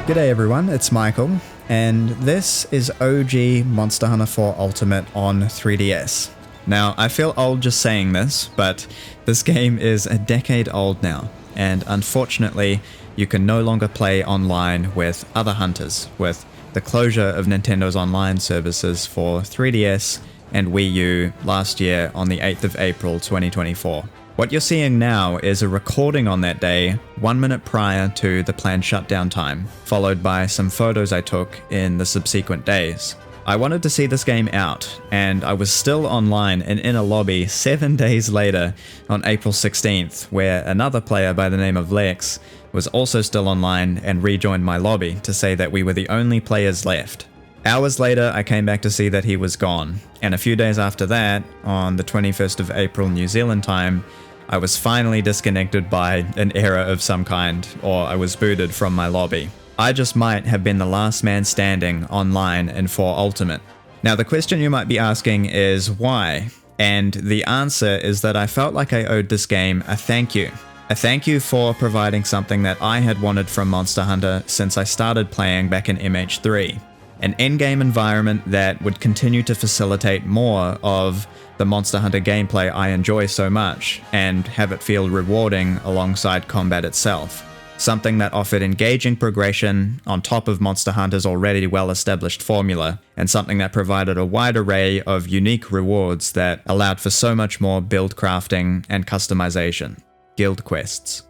G'day everyone, it's Michael, and this is OG Monster Hunter 4 Ultimate on 3DS. Now, I feel old just saying this, but this game is a decade old now, and unfortunately, you can no longer play online with other hunters, with the closure of Nintendo's online services for 3DS and Wii U last year on the 8th of April 2024. What you're seeing now is a recording on that day, 1 minute prior to the planned shutdown time, followed by some photos I took in the subsequent days. I wanted to see this game out, and I was still online and in a lobby 7 days later on April 16th, where another player by the name of Lex was also still online and rejoined my lobby to say that we were the only players left. Hours later, I came back to see that he was gone, and a few days after that, on the 21st of April New Zealand time, I was finally disconnected by an error of some kind, or I was booted from my lobby. I just might have been the last man standing online in 4 Ultimate. Now the question you might be asking is why? And the answer is that I felt like I owed this game a thank you. A thank you for providing something that I had wanted from Monster Hunter since I started playing back in MH3. An endgame environment that would continue to facilitate more of the Monster Hunter gameplay I enjoy so much, and have it feel rewarding alongside combat itself. Something that offered engaging progression on top of Monster Hunter's already well-established formula, and something that provided a wide array of unique rewards that allowed for so much more build crafting and customization. Guild quests.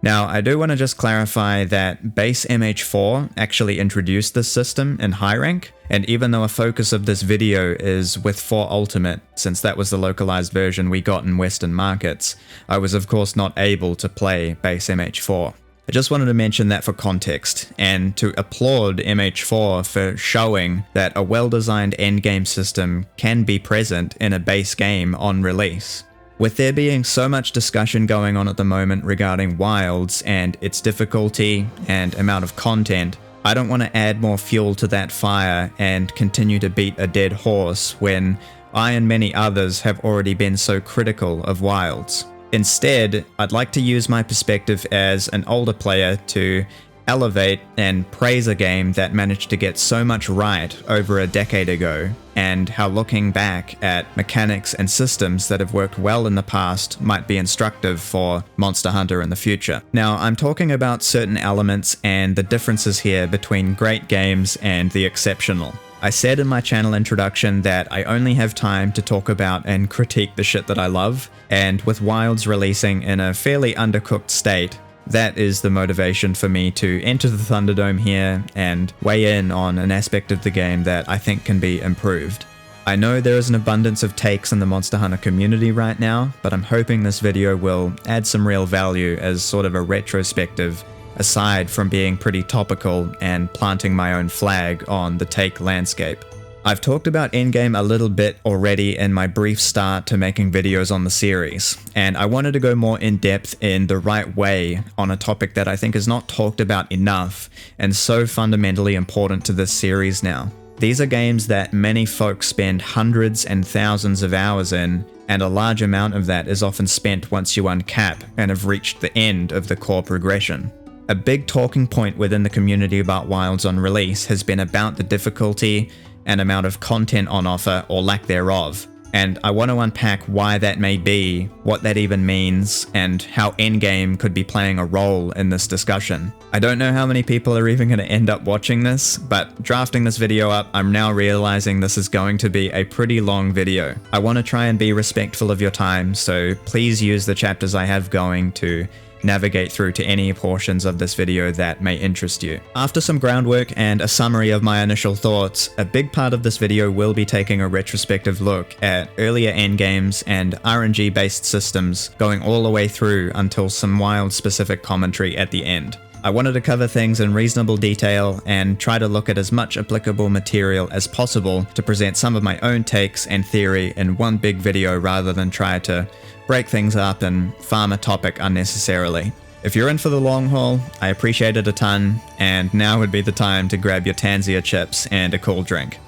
Now, I do want to just clarify that base MH4 actually introduced this system in high rank, and even though a focus of this video is with 4 Ultimate, since that was the localized version we got in Western markets, I was of course not able to play base MH4. I just wanted to mention that for context, and to applaud MH4 for showing that a well-designed endgame system can be present in a base game on release. With there being so much discussion going on at the moment regarding Wilds and its difficulty and amount of content, I don't want to add more fuel to that fire and continue to beat a dead horse when I and many others have already been so critical of Wilds. Instead, I'd like to use my perspective as an older player to elevate and praise a game that managed to get so much right over a decade ago, and how looking back at mechanics and systems that have worked well in the past might be instructive for Monster Hunter in the future. Now, I'm talking about certain elements and the differences here between great games and the exceptional. I said in my channel introduction that I only have time to talk about and critique the shit that I love, and with Wilds releasing in a fairly undercooked state, that is the motivation for me to enter the Thunderdome here and weigh in on an aspect of the game that I think can be improved. I know there is an abundance of takes in the Monster Hunter community right now, but I'm hoping this video will add some real value as sort of a retrospective, aside from being pretty topical and planting my own flag on the take landscape. I've talked about Endgame a little bit already in my brief start to making videos on the series, and I wanted to go more in depth in the right way on a topic that I think is not talked about enough and so fundamentally important to this series now. These are games that many folks spend hundreds and thousands of hours in, and a large amount of that is often spent once you uncap and have reached the end of the core progression. A big talking point within the community about Wilds on release has been about the difficulty and amount of content on offer or lack thereof, and I want to unpack why that may be, what that even means, and how Endgame could be playing a role in this discussion. I don't know how many people are even going to end up watching this, but drafting this video up, I'm now realizing this is going to be a pretty long video. I want to try and be respectful of your time, so please use the chapters I have going to navigate through to any portions of this video that may interest you. After some groundwork and a summary of my initial thoughts, a big part of this video will be taking a retrospective look at earlier endgames and RNG based systems, going all the way through until some wild specific commentary at the end. I wanted to cover things in reasonable detail and try to look at as much applicable material as possible to present some of my own takes and theory in one big video rather than try to break things up and farm a topic unnecessarily. If you're in for the long haul, I appreciate it a ton, and now would be the time to grab your Tanzia chips and a cool drink.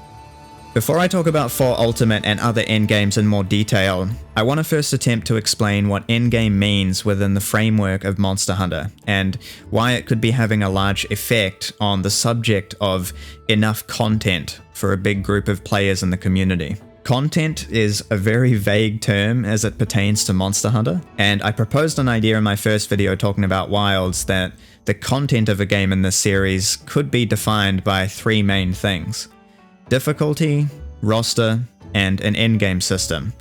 Before I talk about 4 Ultimate and other endgames in more detail, I want to first attempt to explain what endgame means within the framework of Monster Hunter, and why it could be having a large effect on the subject of enough content for a big group of players in the community. Content is a very vague term as it pertains to Monster Hunter, and I proposed an idea in my first video talking about Wilds that the content of a game in this series could be defined by 3 main things: difficulty, roster, and an endgame system,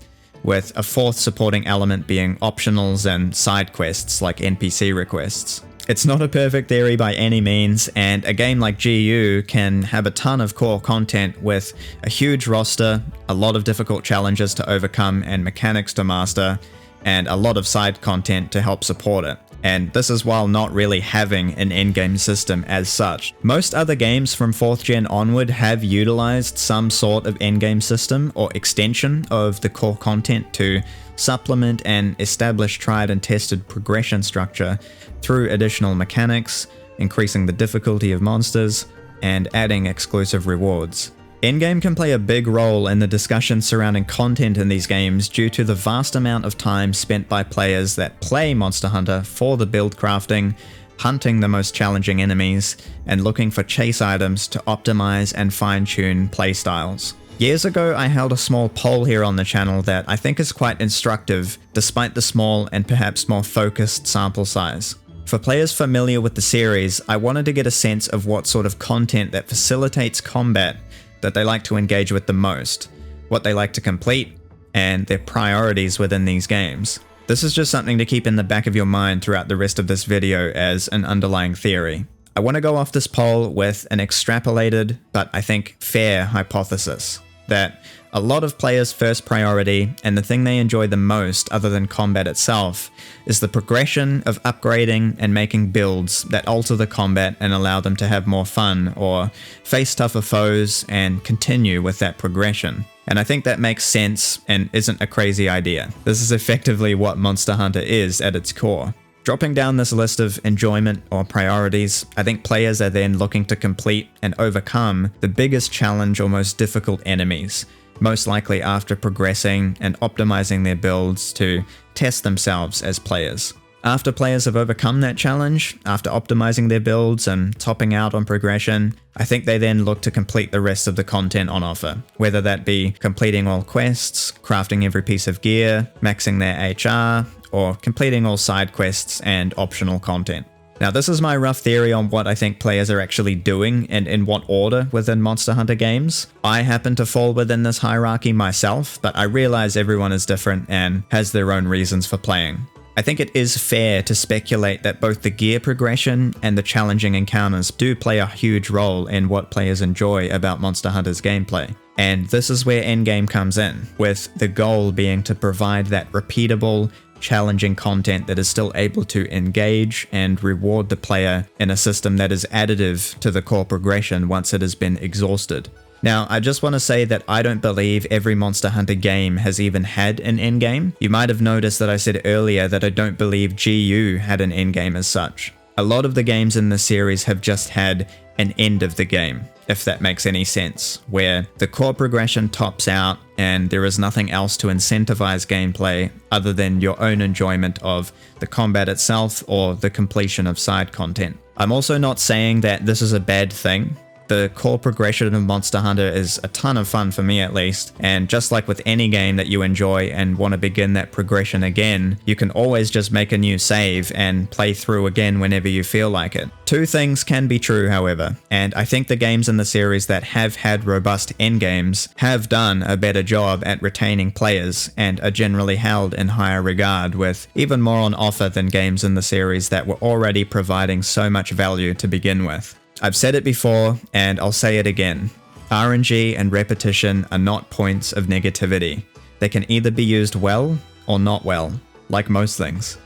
with a 4th supporting element being optionals and side quests like NPC requests. It's not a perfect theory by any means, and a game like GU can have a ton of core content with a huge roster, a lot of difficult challenges to overcome and mechanics to master, and a lot of side content to help support it. And this is while not really having an endgame system as such. Most other games from 4th gen onward have utilized some sort of endgame system or extension of the core content to supplement and establish tried and tested progression structure through additional mechanics, increasing the difficulty of monsters, and adding exclusive rewards. Endgame can play a big role in the discussion surrounding content in these games due to the vast amount of time spent by players that play Monster Hunter for the build crafting, hunting the most challenging enemies, and looking for chase items to optimize and fine-tune playstyles. Years ago, I held a small poll here on the channel that I think is quite instructive, despite the small and perhaps more focused sample size. For players familiar with the series, I wanted to get a sense of what sort of content that facilitates combat that they like to engage with the most, what they like to complete, and their priorities within these games. This is just something to keep in the back of your mind throughout the rest of this video as an underlying theory. I want to go off this poll with an extrapolated, but I think fair hypothesis, that a lot of players' first priority, and the thing they enjoy the most other than combat itself, is the progression of upgrading and making builds that alter the combat and allow them to have more fun or face tougher foes and continue with that progression. And I think that makes sense and isn't a crazy idea. This is effectively what Monster Hunter is at its core. Dropping down this list of enjoyment or priorities, I think players are then looking to complete and overcome the biggest challenge or most difficult enemies, most likely after progressing and optimizing their builds to test themselves as players. After players have overcome that challenge, after optimizing their builds and topping out on progression, I think they then look to complete the rest of the content on offer, whether that be completing all quests, crafting every piece of gear, maxing their HR, or completing all side quests and optional content. Now, this is my rough theory on what I think players are actually doing and in what order within Monster Hunter games. I happen to fall within this hierarchy myself, but I realize everyone is different and has their own reasons for playing. I think it is fair to speculate that both the gear progression and the challenging encounters do play a huge role in what players enjoy about Monster Hunter's gameplay. And this is where Endgame comes in, with the goal being to provide that repeatable, challenging content that is still able to engage and reward the player in a system that is additive to the core progression once it has been exhausted. Now, I just want to say that I don't believe every Monster Hunter game has even had an endgame. You might have noticed that I said earlier that I don't believe GU had an endgame as such. A lot of the games in the series have just had an end of the game, if that makes any sense, where the core progression tops out and there is nothing else to incentivize gameplay other than your own enjoyment of the combat itself or the completion of side content. I'm also not saying that this is a bad thing. The core progression of Monster Hunter is a ton of fun for me at least, and just like with any game that you enjoy and want to begin that progression again, you can always just make a new save and play through again whenever you feel like it. Two things can be true, however, and I think the games in the series that have had robust endgames have done a better job at retaining players and are generally held in higher regard, with even more on offer than games in the series that were already providing so much value to begin with. I've said it before, and I'll say it again. RNG and repetition are not points of negativity. They can either be used well or not well, like most things.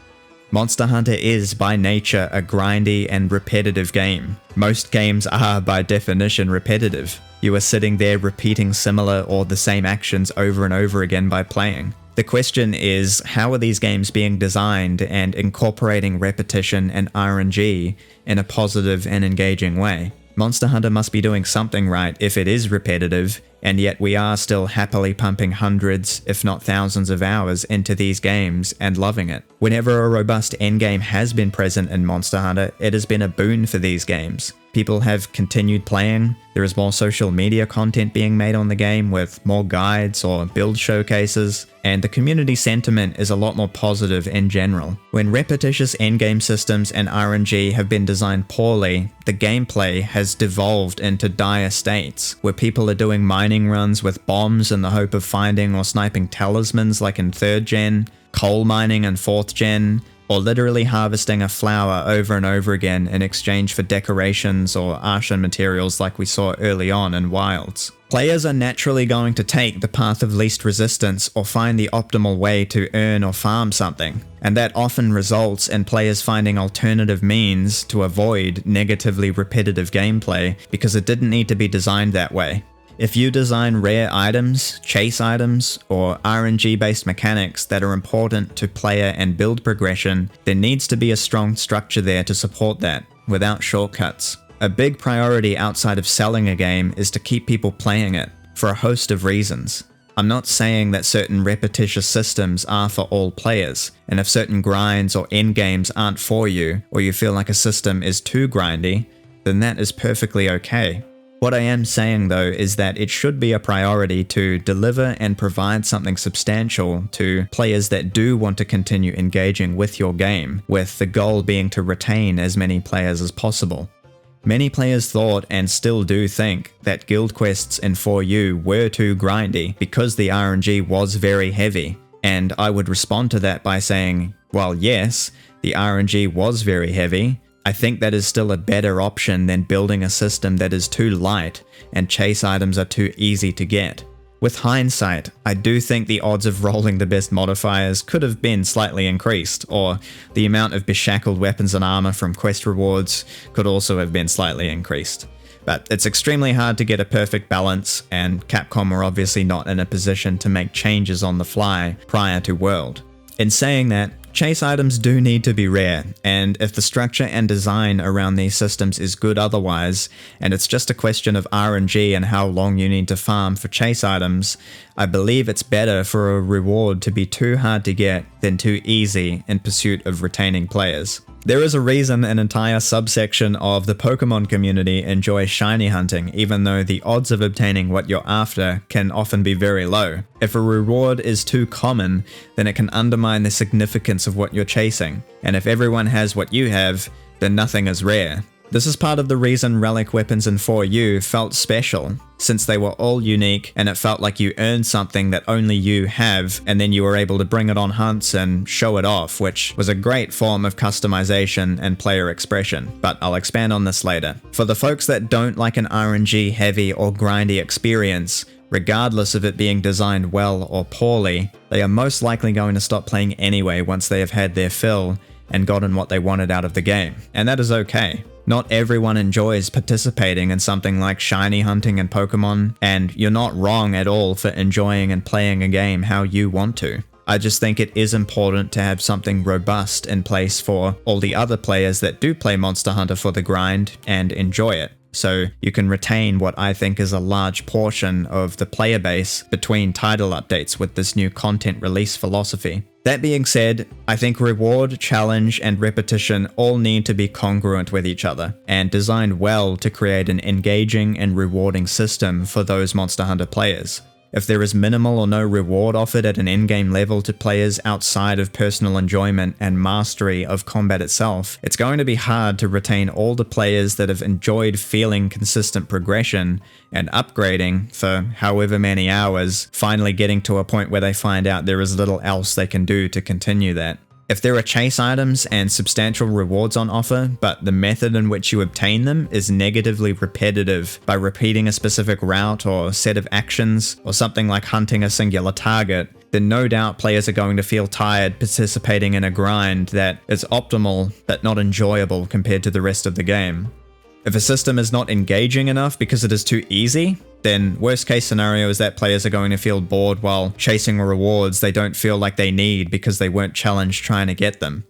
Monster Hunter is by nature a grindy and repetitive game. Most games are by definition repetitive. You are sitting there repeating similar or the same actions over and over again by playing. The question is, how are these games being designed and incorporating repetition and RNG in a positive and engaging way? Monster Hunter must be doing something right if it is repetitive, and yet we are still happily pumping hundreds, if not thousands of hours into these games and loving it. Whenever a robust endgame has been present in Monster Hunter, it has been a boon for these games. People have continued playing, there is more social media content being made on the game with more guides or build showcases, and the community sentiment is a lot more positive in general. When repetitious endgame systems and RNG have been designed poorly, the gameplay has devolved into dire states, where people are doing mining runs with bombs in the hope of finding or sniping talismans like in 3rd gen, coal mining in 4th gen, or literally harvesting a flower over and over again in exchange for decorations or Ashen materials like we saw early on in Wilds. Players are naturally going to take the path of least resistance or find the optimal way to earn or farm something, and that often results in players finding alternative means to avoid negatively repetitive gameplay because it didn't need to be designed that way. If you design rare items, chase items, or RNG-based mechanics that are important to player and build progression, there needs to be a strong structure there to support that, without shortcuts. A big priority outside of selling a game is to keep people playing it, for a host of reasons. I'm not saying that certain repetitious systems are for all players, and if certain grinds or endgames aren't for you, or you feel like a system is too grindy, then that is perfectly okay. What I am saying though is that it should be a priority to deliver and provide something substantial to players that do want to continue engaging with your game, with the goal being to retain as many players as possible. Many players thought and still do think that guild quests in 4U were too grindy because the RNG was very heavy, and I would respond to that by saying, well yes, the RNG was very heavy. I think that is still a better option than building a system that is too light and chase items are too easy to get. With hindsight, I do think the odds of rolling the best modifiers could have been slightly increased, or the amount of beshackled weapons and armor from quest rewards could also have been slightly increased. But it's extremely hard to get a perfect balance, and Capcom were obviously not in a position to make changes on the fly prior to World. In saying that, chase items do need to be rare, and if the structure and design around these systems is good otherwise, and it's just a question of RNG and how long you need to farm for chase items, I believe it's better for a reward to be too hard to get than too easy in pursuit of retaining players. There is a reason an entire subsection of the Pokemon community enjoy shiny hunting, even though the odds of obtaining what you're after can often be very low. If a reward is too common, then it can undermine the significance of what you're chasing, and if everyone has what you have, then nothing is rare. This is part of the reason relic weapons in 4U felt special, since they were all unique and it felt like you earned something that only you have, and then you were able to bring it on hunts and show it off, which was a great form of customization and player expression, but I'll expand on this later. For the folks that don't like an RNG heavy or grindy experience, regardless of it being designed well or poorly, they are most likely going to stop playing anyway once they have had their fill and gotten what they wanted out of the game, and that is okay. Not everyone enjoys participating in something like shiny hunting in Pokemon, and you're not wrong at all for enjoying and playing a game how you want to. I just think it is important to have something robust in place for all the other players that do play Monster Hunter for the grind and enjoy it, so you can retain what I think is a large portion of the player base between title updates with this new content release philosophy. That being said, I think reward, challenge, and repetition all need to be congruent with each other, and designed well to create an engaging and rewarding system for those Monster Hunter players. If there is minimal or no reward offered at an endgame level to players outside of personal enjoyment and mastery of combat itself, it's going to be hard to retain all the players that have enjoyed feeling consistent progression and upgrading for however many hours, finally getting to a point where they find out there is little else they can do to continue that. If there are chase items and substantial rewards on offer, but the method in which you obtain them is negatively repetitive by repeating a specific route or set of actions, or something like hunting a singular target, then no doubt players are going to feel tired participating in a grind that is optimal but not enjoyable compared to the rest of the game. If a system is not engaging enough because it is too easy, then worst case scenario is that players are going to feel bored while chasing rewards they don't feel like they need because they weren't challenged trying to get them.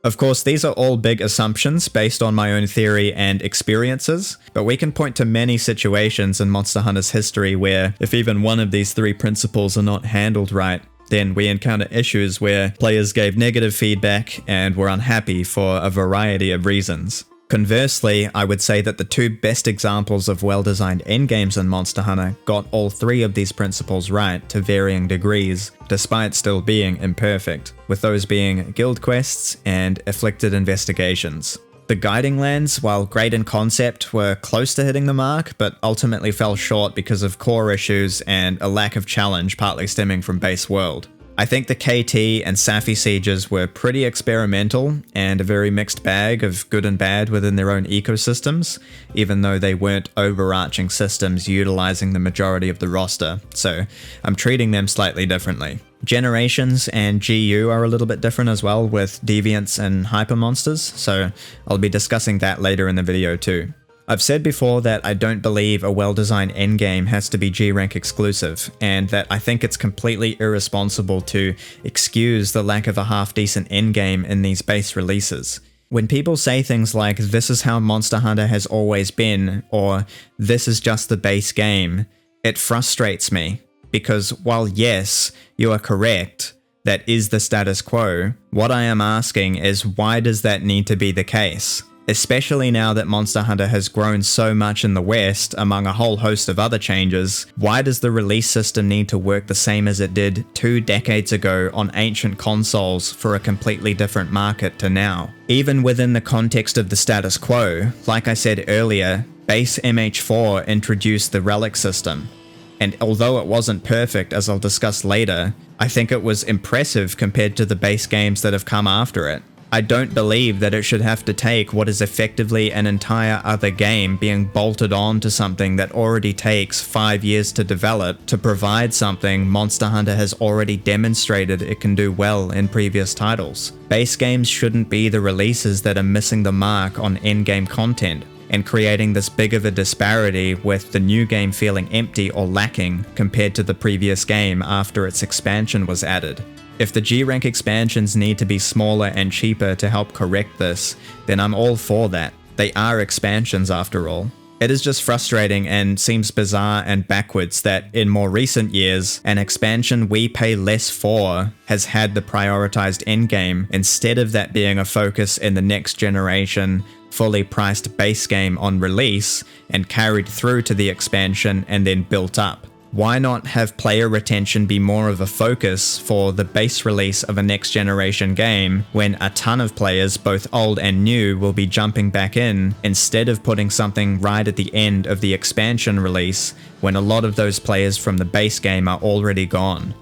Of course, these are all big assumptions based on my own theory and experiences, but we can point to many situations in Monster Hunter's history where, if even one of these three principles are not handled right, then we encounter issues where players gave negative feedback and were unhappy for a variety of reasons. Conversely, I would say that the two best examples of well-designed endgames in Monster Hunter got all three of these principles right to varying degrees, despite still being imperfect, with those being guild quests and afflicted investigations. The guiding lands, while great in concept, were close to hitting the mark, but ultimately fell short because of core issues and a lack of challenge partly stemming from base world. I think the KT and Safi sieges were pretty experimental and a very mixed bag of good and bad within their own ecosystems, even though they weren't overarching systems utilizing the majority of the roster, so I'm treating them slightly differently. Generations and GU are a little bit different as well with deviants and hyper monsters, so I'll be discussing that later in the video too. I've said before that I don't believe a well-designed endgame has to be G-rank exclusive, and that I think it's completely irresponsible to excuse the lack of a half-decent endgame in these base releases. When people say things like, "This is how Monster Hunter has always been," or "This is just the base game," it frustrates me, because while yes, you are correct, that is the status quo, what I am asking is why does that need to be the case? Especially now that Monster Hunter has grown so much in the West, among a whole host of other changes, why does the release system need to work the same as it did 2 decades ago on ancient consoles for a completely different market to now? Even within the context of the status quo, like I said earlier, base MH4 introduced the relic system. And although it wasn't perfect, as I'll discuss later, I think it was impressive compared to the base games that have come after it. I don't believe that it should have to take what is effectively an entire other game being bolted on to something that already takes 5 years to develop to provide something Monster Hunter has already demonstrated it can do well in previous titles. Base games shouldn't be the releases that are missing the mark on endgame content and creating this big of a disparity with the new game feeling empty or lacking compared to the previous game after its expansion was added. If the G-rank expansions need to be smaller and cheaper to help correct this, then I'm all for that. They are expansions after all. It is just frustrating and seems bizarre and backwards that in more recent years, an expansion we pay less for has had the prioritized endgame instead of that being a focus in the next generation, fully priced base game on release and carried through to the expansion and then built up. Why not have player retention be more of a focus for the base release of a next generation game when a ton of players, both old and new, will be jumping back in instead of putting something right at the end of the expansion release when a lot of those players from the base game are already gone?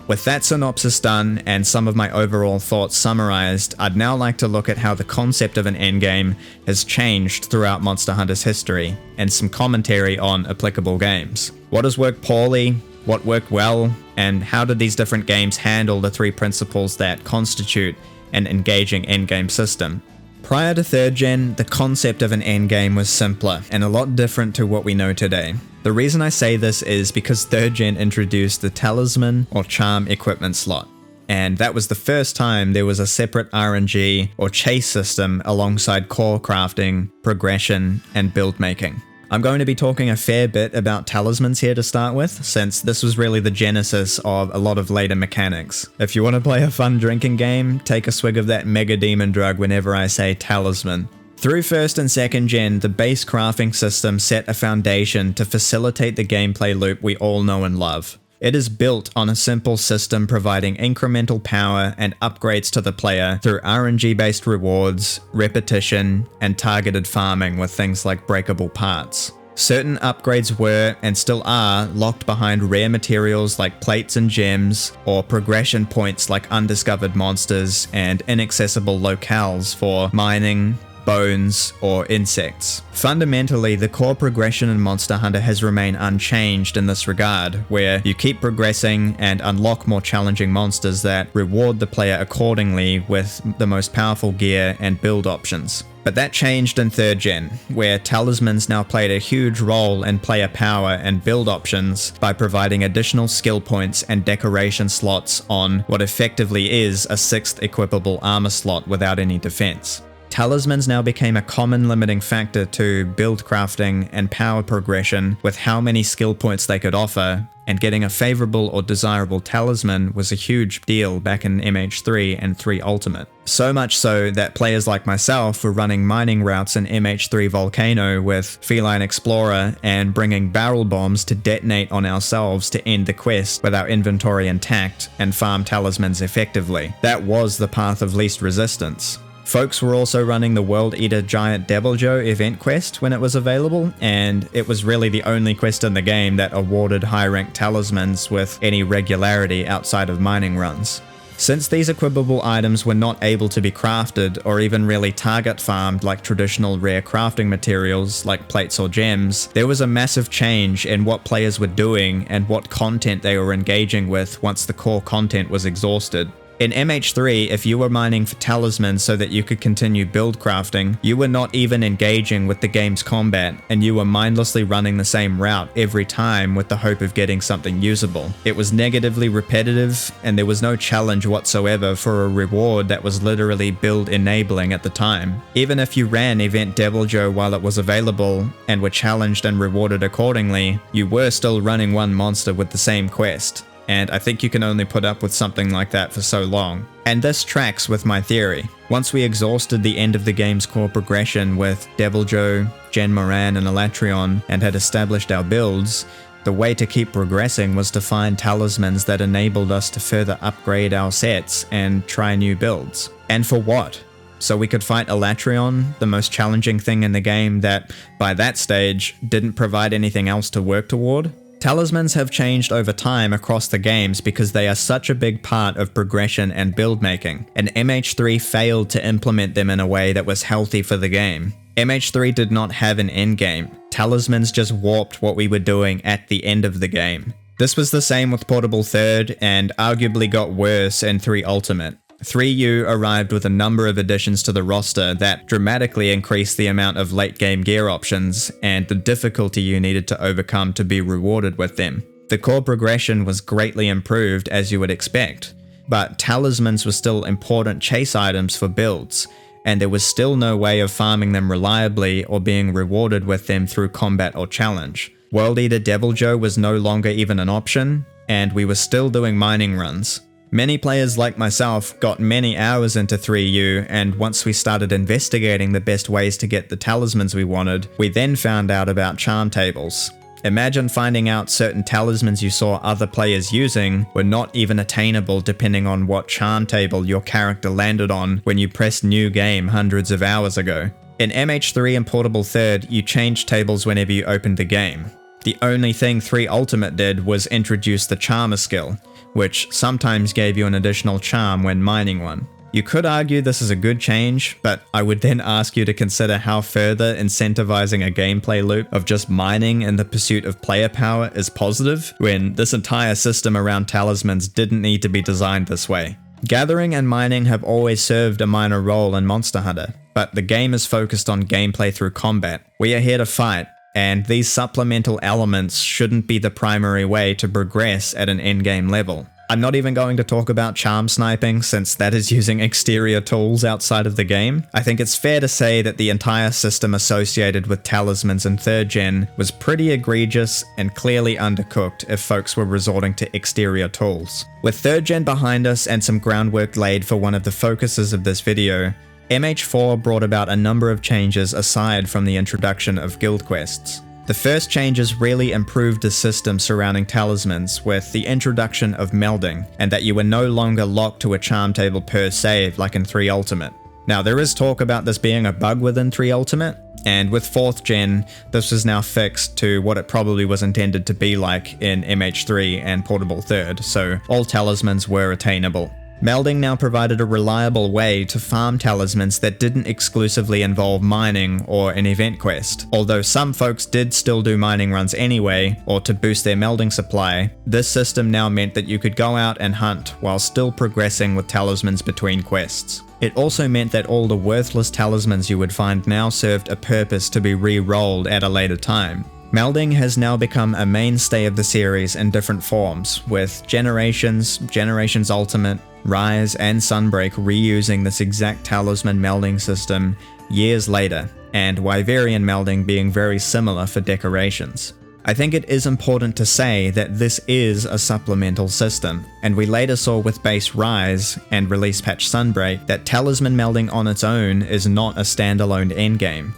With that synopsis done and some of my overall thoughts summarized, I'd now like to look at how the concept of an endgame has changed throughout Monster Hunter's history, and some commentary on applicable games. What has worked poorly, what worked well, and how did these different games handle the three principles that constitute an engaging endgame system? Prior to 3rd gen, the concept of an endgame was simpler and a lot different to what we know today. The reason I say this is because 3rd gen introduced the talisman or charm equipment slot, and that was the first time there was a separate RNG or chase system alongside core crafting, progression, and build making. I'm going to be talking a fair bit about talismans here to start with, since this was really the genesis of a lot of later mechanics. If you want to play a fun drinking game, take a swig of that mega demon drug whenever I say talisman. Through 1st and 2nd gen, the base crafting system set a foundation to facilitate the gameplay loop we all know and love. It is built on a simple system providing incremental power and upgrades to the player through RNG-based rewards, repetition, and targeted farming with things like breakable parts. Certain upgrades were, and still are, locked behind rare materials like plates and gems, or progression points like undiscovered monsters and inaccessible locales for mining, bones, or insects. Fundamentally, the core progression in Monster Hunter has remained unchanged in this regard, where you keep progressing and unlock more challenging monsters that reward the player accordingly with the most powerful gear and build options. But that changed in 3rd gen, where talismans now played a huge role in player power and build options by providing additional skill points and decoration slots on what effectively is a 6th equipable armor slot without any defense. Talismans now became a common limiting factor to build crafting and power progression with how many skill points they could offer, and getting a favorable or desirable talisman was a huge deal back in MH3 and 3 Ultimate. So much so that players like myself were running mining routes in MH3 Volcano with Feline Explorer and bringing barrel bombs to detonate on ourselves to end the quest with our inventory intact and farm talismans effectively. That was the path of least resistance. Folks were also running the World Eater Giant Deviljho event quest when it was available, and it was really the only quest in the game that awarded high-ranked talismans with any regularity outside of mining runs. Since these equipable items were not able to be crafted or even really target farmed like traditional rare crafting materials like plates or gems, there was a massive change in what players were doing and what content they were engaging with once the core content was exhausted. In MH3, if you were mining for talismans so that you could continue build crafting, you were not even engaging with the game's combat, and you were mindlessly running the same route every time with the hope of getting something usable. It was negatively repetitive, and there was no challenge whatsoever for a reward that was literally build enabling at the time. Even if you ran Event Deviljho while it was available, and were challenged and rewarded accordingly, you were still running one monster with the same quest. And I think you can only put up with something like that for so long. And this tracks with my theory. Once we exhausted the end of the game's core progression with Deviljho, Gen Moran and Elatrion and had established our builds, the way to keep progressing was to find talismans that enabled us to further upgrade our sets and try new builds. And for what? So we could fight Elatrion, the most challenging thing in the game that, by that stage, didn't provide anything else to work toward? Talismans have changed over time across the games because they are such a big part of progression and build making, and MH3 failed to implement them in a way that was healthy for the game. MH3 did not have an endgame. Talismans just warped what we were doing at the end of the game. This was the same with Portable Third and arguably got worse in 3 Ultimate. 3U arrived with a number of additions to the roster that dramatically increased the amount of late game gear options and the difficulty you needed to overcome to be rewarded with them. The core progression was greatly improved as you would expect, but talismans were still important chase items for builds, and there was still no way of farming them reliably or being rewarded with them through combat or challenge. World Eater Deviljho was no longer even an option, and we were still doing mining runs. Many players like myself got many hours into 3U, and once we started investigating the best ways to get the talismans we wanted, we then found out about charm tables. Imagine finding out certain talismans you saw other players using were not even attainable depending on what charm table your character landed on when you pressed new game hundreds of hours ago. In MH3 and Portable Third, you changed tables whenever you opened the game. The only thing 3 Ultimate did was introduce the Charmer skill, which sometimes gave you an additional charm when mining one. You could argue this is a good change, but I would then ask you to consider how further incentivizing a gameplay loop of just mining in the pursuit of player power is positive, when this entire system around talismans didn't need to be designed this way. Gathering and mining have always served a minor role in Monster Hunter, but the game is focused on gameplay through combat. We are here to fight, and these supplemental elements shouldn't be the primary way to progress at an endgame level. I'm not even going to talk about charm sniping, since that is using exterior tools outside of the game. I think it's fair to say that the entire system associated with talismans in 3rd gen was pretty egregious and clearly undercooked if folks were resorting to exterior tools. With 3rd gen behind us and some groundwork laid for one of the focuses of this video, MH4 brought about a number of changes aside from the introduction of guild quests. The first changes really improved the system surrounding talismans with the introduction of melding, and that you were no longer locked to a charm table per save like in 3 Ultimate. Now there is talk about this being a bug within 3 Ultimate, and with 4th gen, this is now fixed to what it probably was intended to be like in MH3 and Portable Third, so all talismans were attainable. Melding now provided a reliable way to farm talismans that didn't exclusively involve mining or an event quest. Although some folks did still do mining runs anyway, or to boost their melding supply, this system now meant that you could go out and hunt while still progressing with talismans between quests. It also meant that all the worthless talismans you would find now served a purpose to be re-rolled at a later time. Melding has now become a mainstay of the series in different forms, with Generations, Generations Ultimate, Rise, and Sunbreak reusing this exact talisman melding system years later, and Wyverian melding being very similar for decorations. I think it is important to say that this is a supplemental system, and we later saw with base Rise and release patch Sunbreak that talisman melding on its own is not a standalone endgame,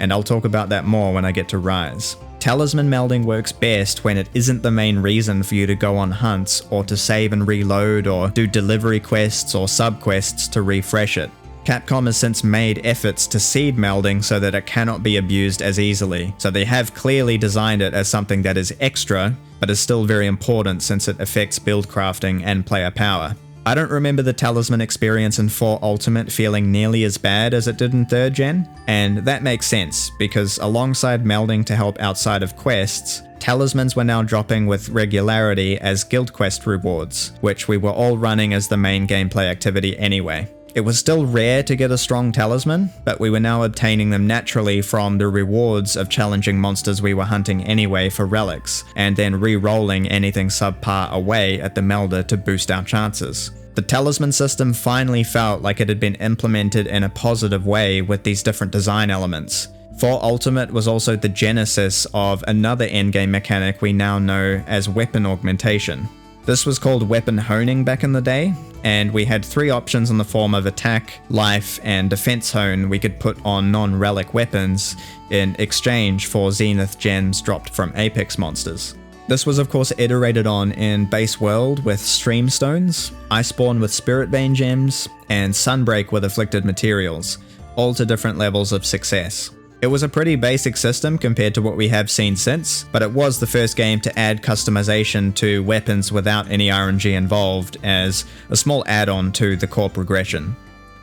and I'll talk about that more when I get to Rise. Talisman melding works best when it isn't the main reason for you to go on hunts or to save and reload or do delivery quests or sub-quests to refresh it. Capcom has since made efforts to seed melding so that it cannot be abused as easily, so they have clearly designed it as something that is extra, but is still very important since it affects build crafting and player power. I don't remember the talisman experience in 4 Ultimate feeling nearly as bad as it did in 3rd gen, and that makes sense, because alongside melding to help outside of quests, talismans were now dropping with regularity as guild quest rewards, which we were all running as the main gameplay activity anyway. It was still rare to get a strong talisman, but we were now obtaining them naturally from the rewards of challenging monsters we were hunting anyway for relics, and then re-rolling anything subpar away at the melder to boost our chances. The talisman system finally felt like it had been implemented in a positive way with these different design elements. 4 Ultimate was also the genesis of another endgame mechanic we now know as weapon augmentation. This was called weapon honing back in the day, and we had 3 options in the form of attack, life, and defense hone we could put on non-relic weapons in exchange for zenith gems dropped from Apex monsters. This was of course iterated on in base world with stream stones, Iceborne with spirit vein gems, and Sunbreak with afflicted materials, all to different levels of success. It was a pretty basic system compared to what we have seen since, but it was the first game to add customization to weapons without any RNG involved as a small add-on to the core progression.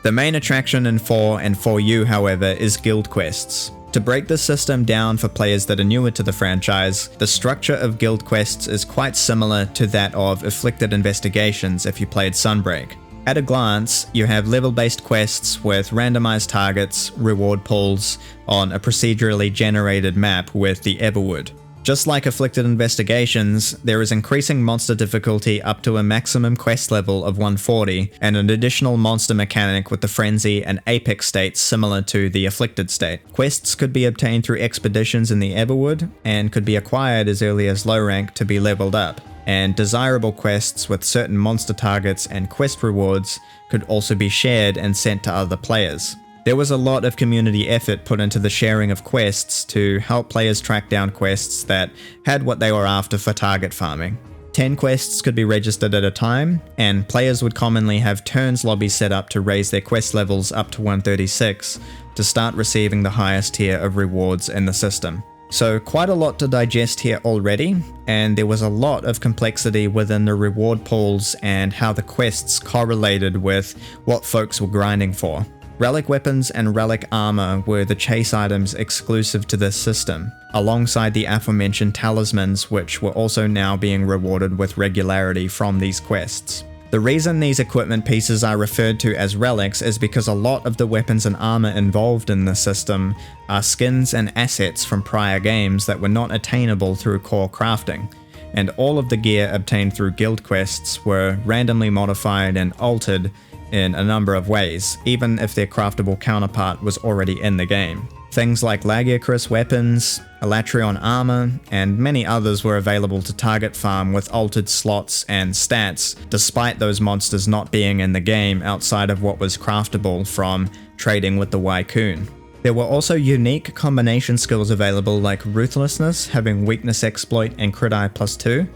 The main attraction in 4 and 4U, however, is guild quests. To break this system down for players that are newer to the franchise, the structure of guild quests is quite similar to that of Afflicted Investigations if you played Sunbreak. At a glance, you have level-based quests with randomized targets, reward pools, on a procedurally generated map with the Everwood. Just like Afflicted Investigations, there is increasing monster difficulty up to a maximum quest level of 140, and an additional monster mechanic with the Frenzy and Apex states similar to the Afflicted state. Quests could be obtained through expeditions in the Everwood, and could be acquired as early as low rank to be leveled up. And desirable quests with certain monster targets and quest rewards could also be shared and sent to other players. There was a lot of community effort put into the sharing of quests to help players track down quests that had what they were after for target farming. 10 quests could be registered at a time, and players would commonly have turns lobbies set up to raise their quest levels up to 136 to start receiving the highest tier of rewards in the system. So quite a lot to digest here already, and there was a lot of complexity within the reward pools and how the quests correlated with what folks were grinding for. Relic weapons and relic armor were the chase items exclusive to this system, alongside the aforementioned talismans, which were also now being rewarded with regularity from these quests. The reason these equipment pieces are referred to as relics is because a lot of the weapons and armor involved in this system are skins and assets from prior games that were not attainable through core crafting, and all of the gear obtained through guild quests were randomly modified and altered in a number of ways, even if their craftable counterpart was already in the game. Things like Lagiacrus weapons, Elatrion armor, and many others were available to target farm with altered slots and stats, despite those monsters not being in the game outside of what was craftable from trading with the Wycoon. There were also unique combination skills available like Ruthlessness having Weakness Exploit and Crit Eye +2,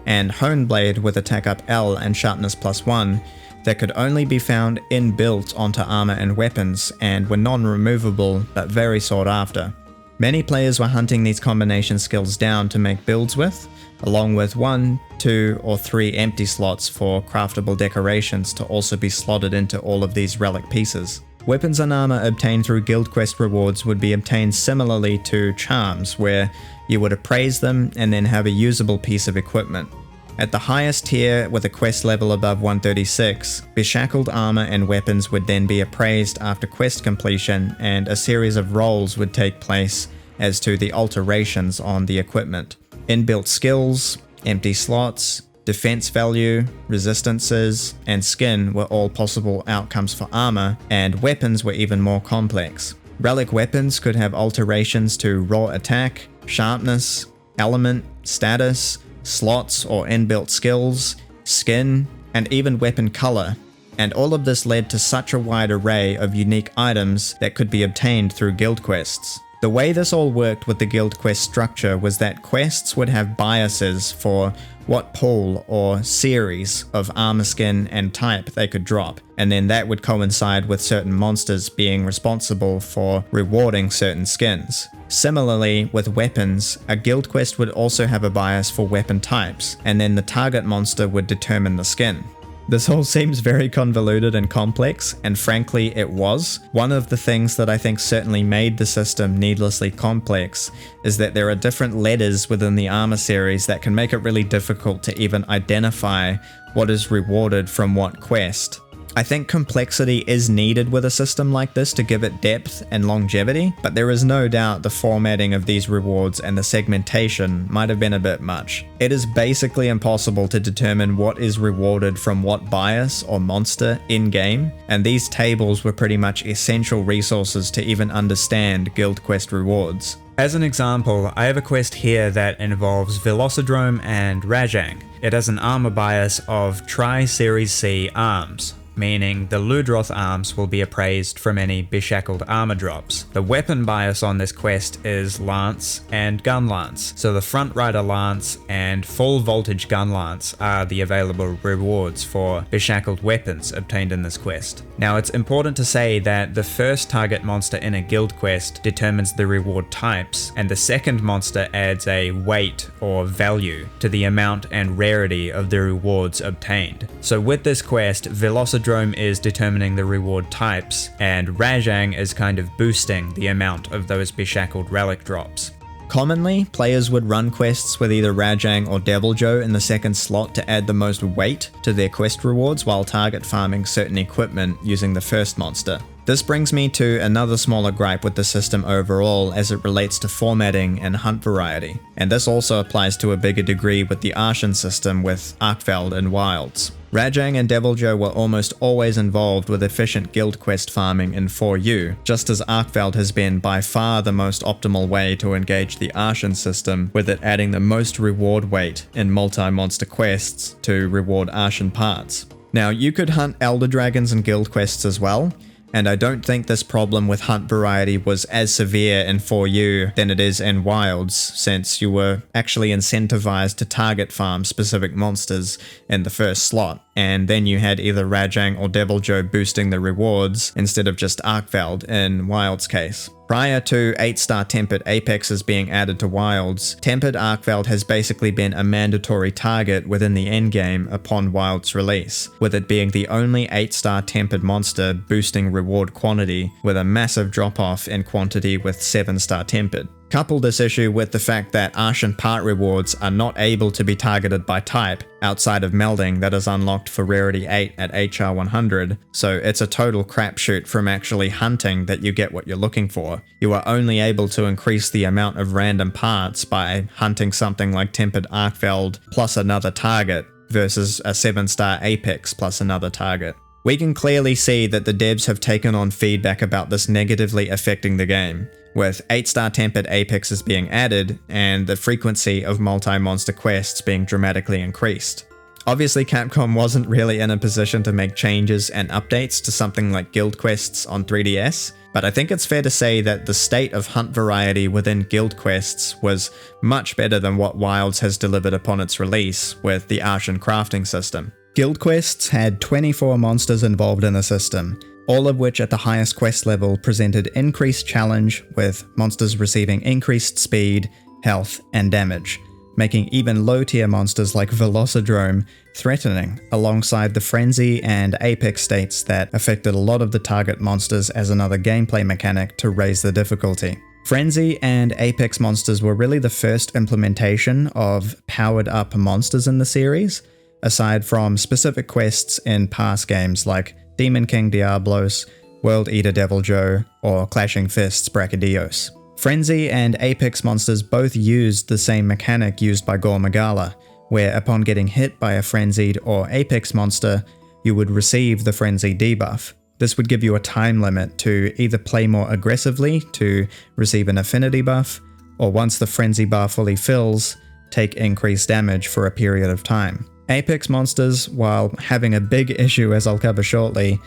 and Honeblade with Attack Up L and Sharpness +1, that could only be found inbuilt onto armor and weapons and were non-removable but very sought after. Many players were hunting these combination skills down to make builds with, along with 1, 2, or 3 empty slots for craftable decorations to also be slotted into all of these relic pieces. Weapons and armor obtained through guild quest rewards would be obtained similarly to charms, where you would appraise them and then have a usable piece of equipment. At the highest tier, with a quest level above 136, beshackled armor and weapons would then be appraised after quest completion, and a series of rolls would take place as to the alterations on the equipment. Inbuilt skills, empty slots, defense value, resistances, and skin were all possible outcomes for armor, and weapons were even more complex. Relic weapons could have alterations to raw attack, sharpness, element, status, slots or inbuilt skills, skin, and even weapon color, and all of this led to such a wide array of unique items that could be obtained through guild quests. The way this all worked with the guild quest structure was that quests would have biases for what pool or series of armor skin and type they could drop, and then that would coincide with certain monsters being responsible for rewarding certain skins. Similarly, with weapons, a guild quest would also have a bias for weapon types, and then the target monster would determine the skin. This all seems very convoluted and complex, and frankly it was. One of the things that I think certainly made the system needlessly complex is that there are different letters within the armor series that can make it really difficult to even identify what is rewarded from what quest. I think complexity is needed with a system like this to give it depth and longevity, but there is no doubt the formatting of these rewards and the segmentation might have been a bit much. It is basically impossible to determine what is rewarded from what bias or monster in-game, and these tables were pretty much essential resources to even understand guild quest rewards. As an example, I have a quest here that involves Velocidrome and Rajang. It has an armor bias of Tri-Series C arms, meaning the Ludroth arms will be appraised from any beshackled armor drops. The weapon bias on this quest is Lance and Gun Lance, so the Front Rider Lance and Full Voltage Gun Lance are the available rewards for beshackled weapons obtained in this quest. Now it's important to say that the first target monster in a guild quest determines the reward types, and the second monster adds a weight or value to the amount and rarity of the rewards obtained. So with this quest, Velocidrome is determining the reward types, and Rajang is kind of boosting the amount of those beshackled relic drops. Commonly, players would run quests with either Rajang or Deviljho in the second slot to add the most weight to their quest rewards while target farming certain equipment using the first monster. This brings me to another smaller gripe with the system overall as it relates to formatting and hunt variety, and this also applies to a bigger degree with the Arshan system with Arkveld and Wilds. Rajang and Deviljho were almost always involved with efficient guild quest farming in 4U, just as Arkveld has been by far the most optimal way to engage the Arshan system, with it adding the most reward weight in multi-monster quests to reward Arshan parts. Now, you could hunt Elder Dragons and guild quests as well, and I don't think this problem with hunt variety was as severe in 4U than it is in Wilds, since you were actually incentivized to target farm specific monsters in the first slot, and then you had either Rajang or Deviljho boosting the rewards instead of just Arkveld in Wilds' case. Prior to 8-star Tempered Apexes being added to Wilds, Tempered Arkveld has basically been a mandatory target within the endgame upon Wilds' release, with it being the only 8-star Tempered monster boosting reward quantity, with a massive drop-off in quantity with 7-star Tempered. Couple this issue with the fact that Arshan part rewards are not able to be targeted by type outside of melding that is unlocked for rarity 8 at HR 100, so it's a total crapshoot from actually hunting that you get what you're looking for. You are only able to increase the amount of random parts by hunting something like Tempered Arkveld plus another target versus a 7-star Apex plus another target. We can clearly see that the devs have taken on feedback about this negatively affecting the game, with 8-star Tempered Apexes being added and the frequency of multi-monster quests being dramatically increased. Obviously, Capcom wasn't really in a position to make changes and updates to something like guild quests on 3DS, but I think it's fair to say that the state of hunt variety within guild quests was much better than what Wilds has delivered upon its release with the Arshan crafting system. Guild quests had 24 monsters involved in the system, all of which at the highest quest level presented increased challenge, with monsters receiving increased speed, health, and damage, making even low-tier monsters like Velocidrome threatening, alongside the Frenzy and Apex states that affected a lot of the target monsters as another gameplay mechanic to raise the difficulty. Frenzy and Apex monsters were really the first implementation of powered-up monsters in the series, aside from specific quests in past games like Demon King Diablos, World Eater Deviljho, or Clashing Fists Brachydios. Frenzy and Apex monsters both used the same mechanic used by Gore Magala, where upon getting hit by a Frenzied or Apex monster, you would receive the Frenzy debuff. This would give you a time limit to either play more aggressively to receive an affinity buff, or once the Frenzy bar fully fills, take increased damage for a period of time. Apex monsters, while having a big issue as I'll cover shortly,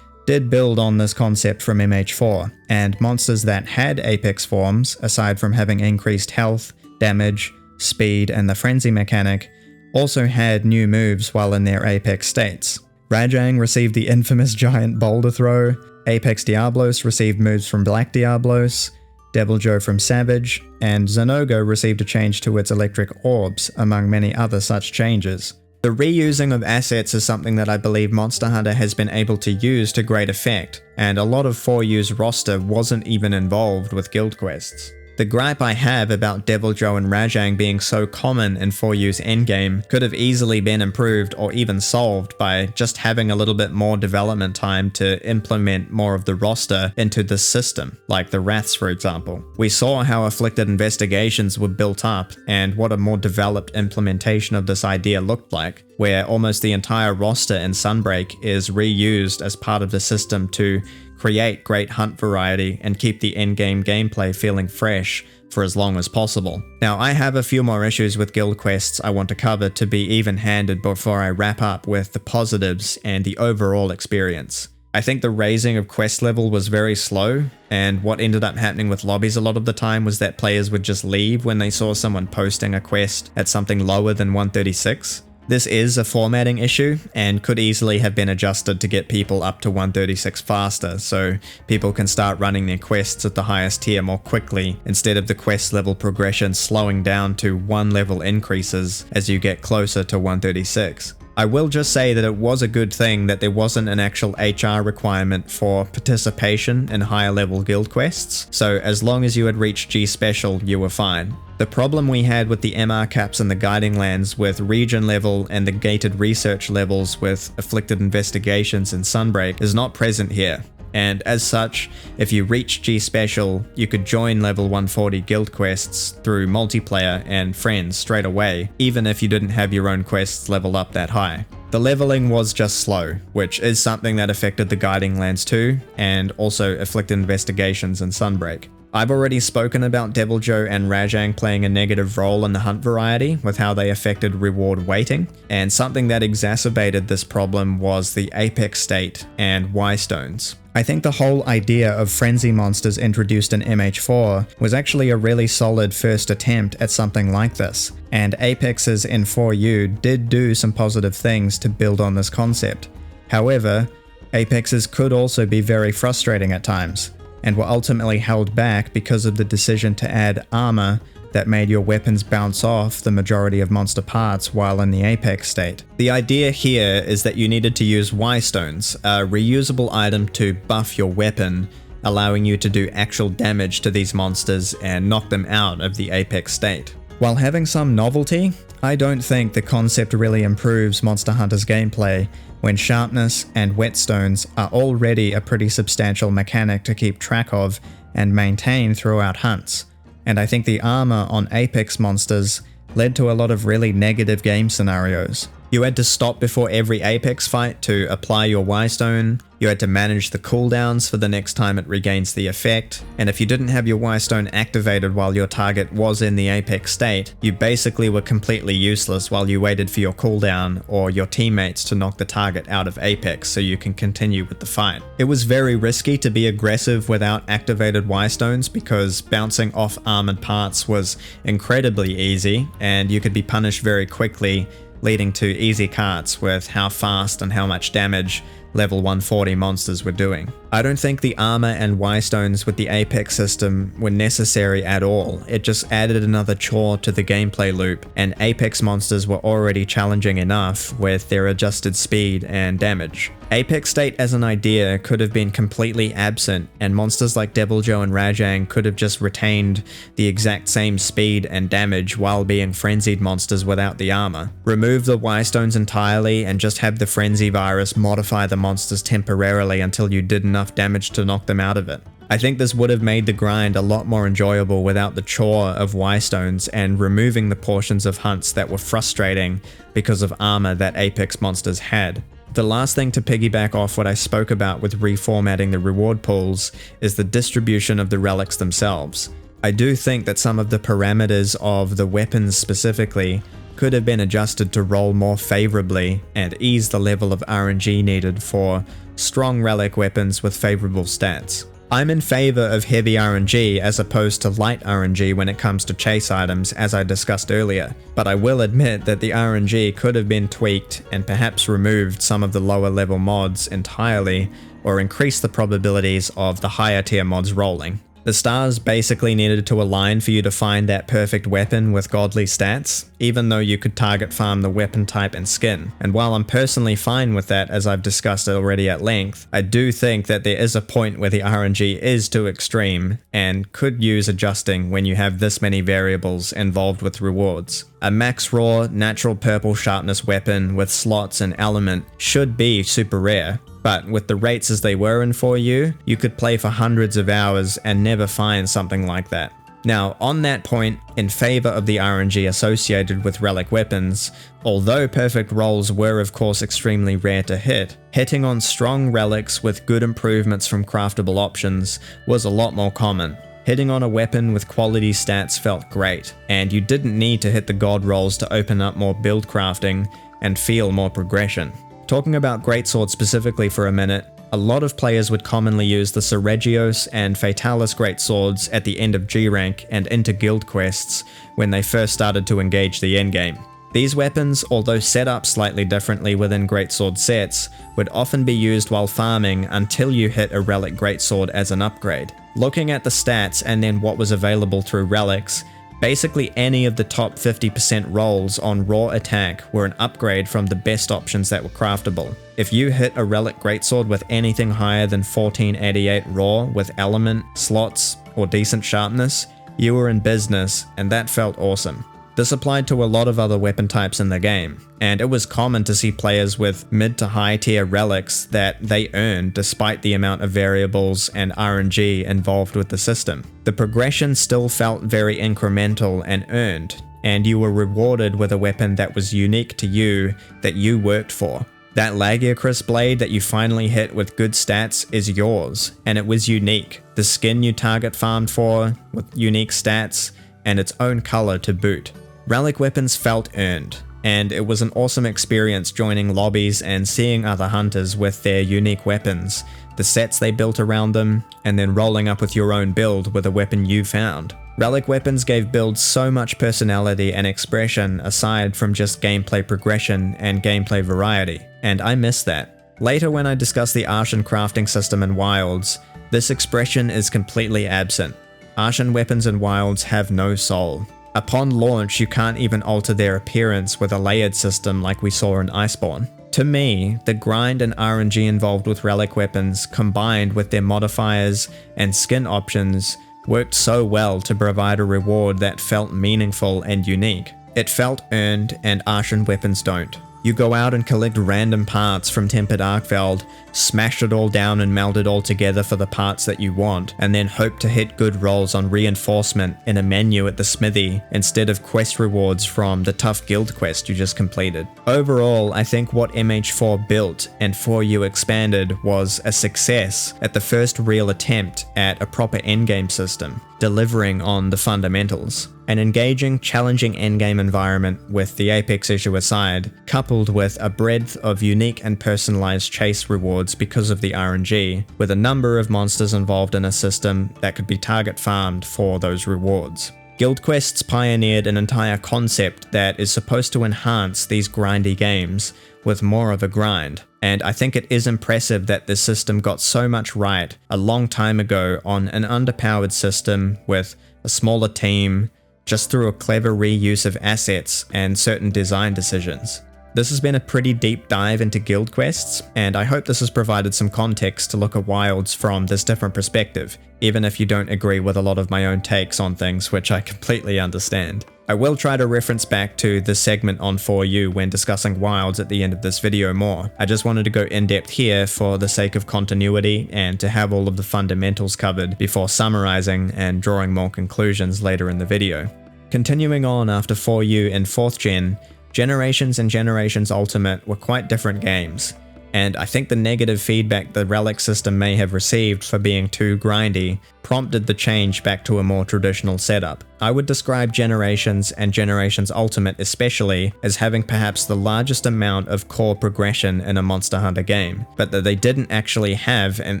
did build on this concept from MH4, and monsters that had Apex forms, aside from having increased health, damage, speed, and the Frenzy mechanic, also had new moves while in their Apex states. Rajang received the infamous giant boulder throw, Apex Diablos received moves from Black Diablos, Deviljho from Savage, and Zenogo received a change to its electric orbs, among many other such changes. The reusing of assets is something that I believe Monster Hunter has been able to use to great effect, and a lot of 4U's roster wasn't even involved with guild quests. The gripe I have about Deviljho and Rajang being so common in 4U's endgame could have easily been improved or even solved by just having a little bit more development time to implement more of the roster into the system, like the Wraths for example. We saw how Afflicted Investigations were built up and what a more developed implementation of this idea looked like, where almost the entire roster in Sunbreak is reused as part of the system to create great hunt variety and keep the endgame gameplay feeling fresh for as long as possible. Now, I have a few more issues with guild quests I want to cover to be even-handed before I wrap up with the positives and the overall experience. I think the raising of quest level was very slow, and what ended up happening with lobbies a lot of the time was that players would just leave when they saw someone posting a quest at something lower than 136. This is a formatting issue and could easily have been adjusted to get people up to 136 faster, so people can start running their quests at the highest tier more quickly instead of the quest level progression slowing down to 1 level increases as you get closer to 136. I will just say that it was a good thing that there wasn't an actual HR requirement for participation in higher level guild quests, so as long as you had reached G Special, you were fine. The problem we had with the MR caps and the guiding lands with region level and the gated research levels with Afflicted Investigations and Sunbreak is not present here. And as such, if you reach G Special, you could join level 140 guild quests through multiplayer and friends straight away, even if you didn't have your own quests leveled up that high. The leveling was just slow, which is something that affected the guiding lands too, and also Afflicted Investigations and Sunbreak. I've already spoken about Deviljho and Rajang playing a negative role in the hunt variety with how they affected reward weighting, and something that exacerbated this problem was the Apex state and Y-stones. I think the whole idea of frenzy monsters introduced in MH4 was actually a really solid first attempt at something like this, and Apexes in 4U did do some positive things to build on this concept. However, Apexes could also be very frustrating at times, and were ultimately held back because of the decision to add armor that made your weapons bounce off the majority of monster parts while in the Apex state. The idea here is that you needed to use Y-stones, a reusable item to buff your weapon, allowing you to do actual damage to these monsters and knock them out of the Apex state. While having some novelty, I don't think the concept really improves Monster Hunter's gameplay when sharpness and whetstones are already a pretty substantial mechanic to keep track of and maintain throughout hunts. And I think the armor on Apex monsters led to a lot of really negative game scenarios. You had to stop before every Apex fight to apply your Y-stone, you had to manage the cooldowns for the next time it regains the effect, and if you didn't have your Y-stone activated while your target was in the Apex state, you basically were completely useless while you waited for your cooldown or your teammates to knock the target out of Apex so you can continue with the fight. It was very risky to be aggressive without activated Y-stones because bouncing off armored parts was incredibly easy and you could be punished very quickly, leading to easy carts with how fast and how much damage level 140 monsters were doing. I don't think the armor and Y stones with the Apex system were necessary at all. It just added another chore to the gameplay loop, and Apex monsters were already challenging enough with their adjusted speed and damage. Apex state as an idea could have been completely absent, and monsters like Deviljho and Rajang could have just retained the exact same speed and damage while being frenzied monsters without the armor. Remove the Y stones entirely and just have the frenzy virus modify the monsters temporarily until you did enough damage to knock them out of it. I think this would have made the grind a lot more enjoyable without the chore of Y stones and removing the portions of hunts that were frustrating because of armor that Apex monsters had. The last thing to piggyback off what I spoke about with reformatting the reward pools is the distribution of the relics themselves. I do think that some of the parameters of the weapons specifically could have been adjusted to roll more favorably and ease the level of RNG needed for strong relic weapons with favorable stats. I'm in favor of heavy RNG as opposed to light RNG when it comes to chase items, as I discussed earlier, but I will admit that the RNG could have been tweaked and perhaps removed some of the lower level mods entirely, or increased the probabilities of the higher tier mods rolling. The stars basically needed to align for you to find that perfect weapon with godly stats, even though you could target farm the weapon type and skin. And while I'm personally fine with that, as I've discussed already at length, I do think that there is a point where the RNG is too extreme and could use adjusting when you have this many variables involved with rewards. A max raw, natural purple sharpness weapon with slots and element should be super rare. But with the rates as they were in 4U, you could play for hundreds of hours and never find something like that. Now, on that point, in favor of the RNG associated with relic weapons, although perfect rolls were of course extremely rare to hit, hitting on strong relics with good improvements from craftable options was a lot more common. Hitting on a weapon with quality stats felt great, and you didn't need to hit the god rolls to open up more build crafting and feel more progression. Talking about greatswords specifically for a minute, a lot of players would commonly use the Seregios and Fatalis greatswords at the end of G rank and into guild quests when they first started to engage the endgame. These weapons, although set up slightly differently within greatsword sets, would often be used while farming until you hit a relic greatsword as an upgrade. Looking at the stats and then what was available through relics, basically any of the top 50% rolls on raw attack were an upgrade from the best options that were craftable. If you hit a relic greatsword with anything higher than 1488 raw with element, slots, or decent sharpness, you were in business, and that felt awesome. This applied to a lot of other weapon types in the game, and it was common to see players with mid to high tier relics that they earned despite the amount of variables and RNG involved with the system. The progression still felt very incremental and earned, and you were rewarded with a weapon that was unique to you that you worked for. That Lagiacrus blade that you finally hit with good stats is yours, and it was unique. The skin you target farmed for with unique stats and its own color to boot. Relic weapons felt earned, and it was an awesome experience joining lobbies and seeing other hunters with their unique weapons, the sets they built around them, and then rolling up with your own build with a weapon you found. Relic weapons gave builds so much personality and expression aside from just gameplay progression and gameplay variety, and I miss that. Later when I discuss the Arshan crafting system in Wilds, this expression is completely absent. Arshan weapons in Wilds have no soul. Upon launch, you can't even alter their appearance with a layered system like we saw in Iceborne. To me, the grind and RNG involved with relic weapons combined with their modifiers and skin options worked so well to provide a reward that felt meaningful and unique. It felt earned, and Arshan weapons don't. You go out and collect random parts from Tempered Arkveld, smash it all down and meld it all together for the parts that you want, and then hope to hit good rolls on reinforcement in a menu at the smithy instead of quest rewards from the tough guild quest you just completed. Overall, I think what MH4 built and 4U expanded was a success at the first real attempt at a proper endgame system, delivering on the fundamentals. An engaging, challenging endgame environment with the Apex issue aside, coupled with a breadth of unique and personalized chase rewards because of the RNG, with a number of monsters involved in a system that could be target farmed for those rewards. Guild quests pioneered an entire concept that is supposed to enhance these grindy games, with more of a grind. And I think it is impressive that this system got so much right a long time ago on an underpowered system with a smaller team, just through a clever reuse of assets and certain design decisions. This has been a pretty deep dive into guild quests, and I hope this has provided some context to look at Wilds from this different perspective, even if you don't agree with a lot of my own takes on things, which I completely understand. I will try to reference back to the segment on 4U when discussing Wilds at the end of this video more. I just wanted to go in depth here for the sake of continuity and to have all of the fundamentals covered before summarizing and drawing more conclusions later in the video. Continuing on after 4U and 4th Gen, Generations and Generations Ultimate were quite different games, and I think the negative feedback the relic system may have received for being too grindy prompted the change back to a more traditional setup. I would describe Generations and Generations Ultimate especially as having perhaps the largest amount of core progression in a Monster Hunter game, but that they didn't actually have an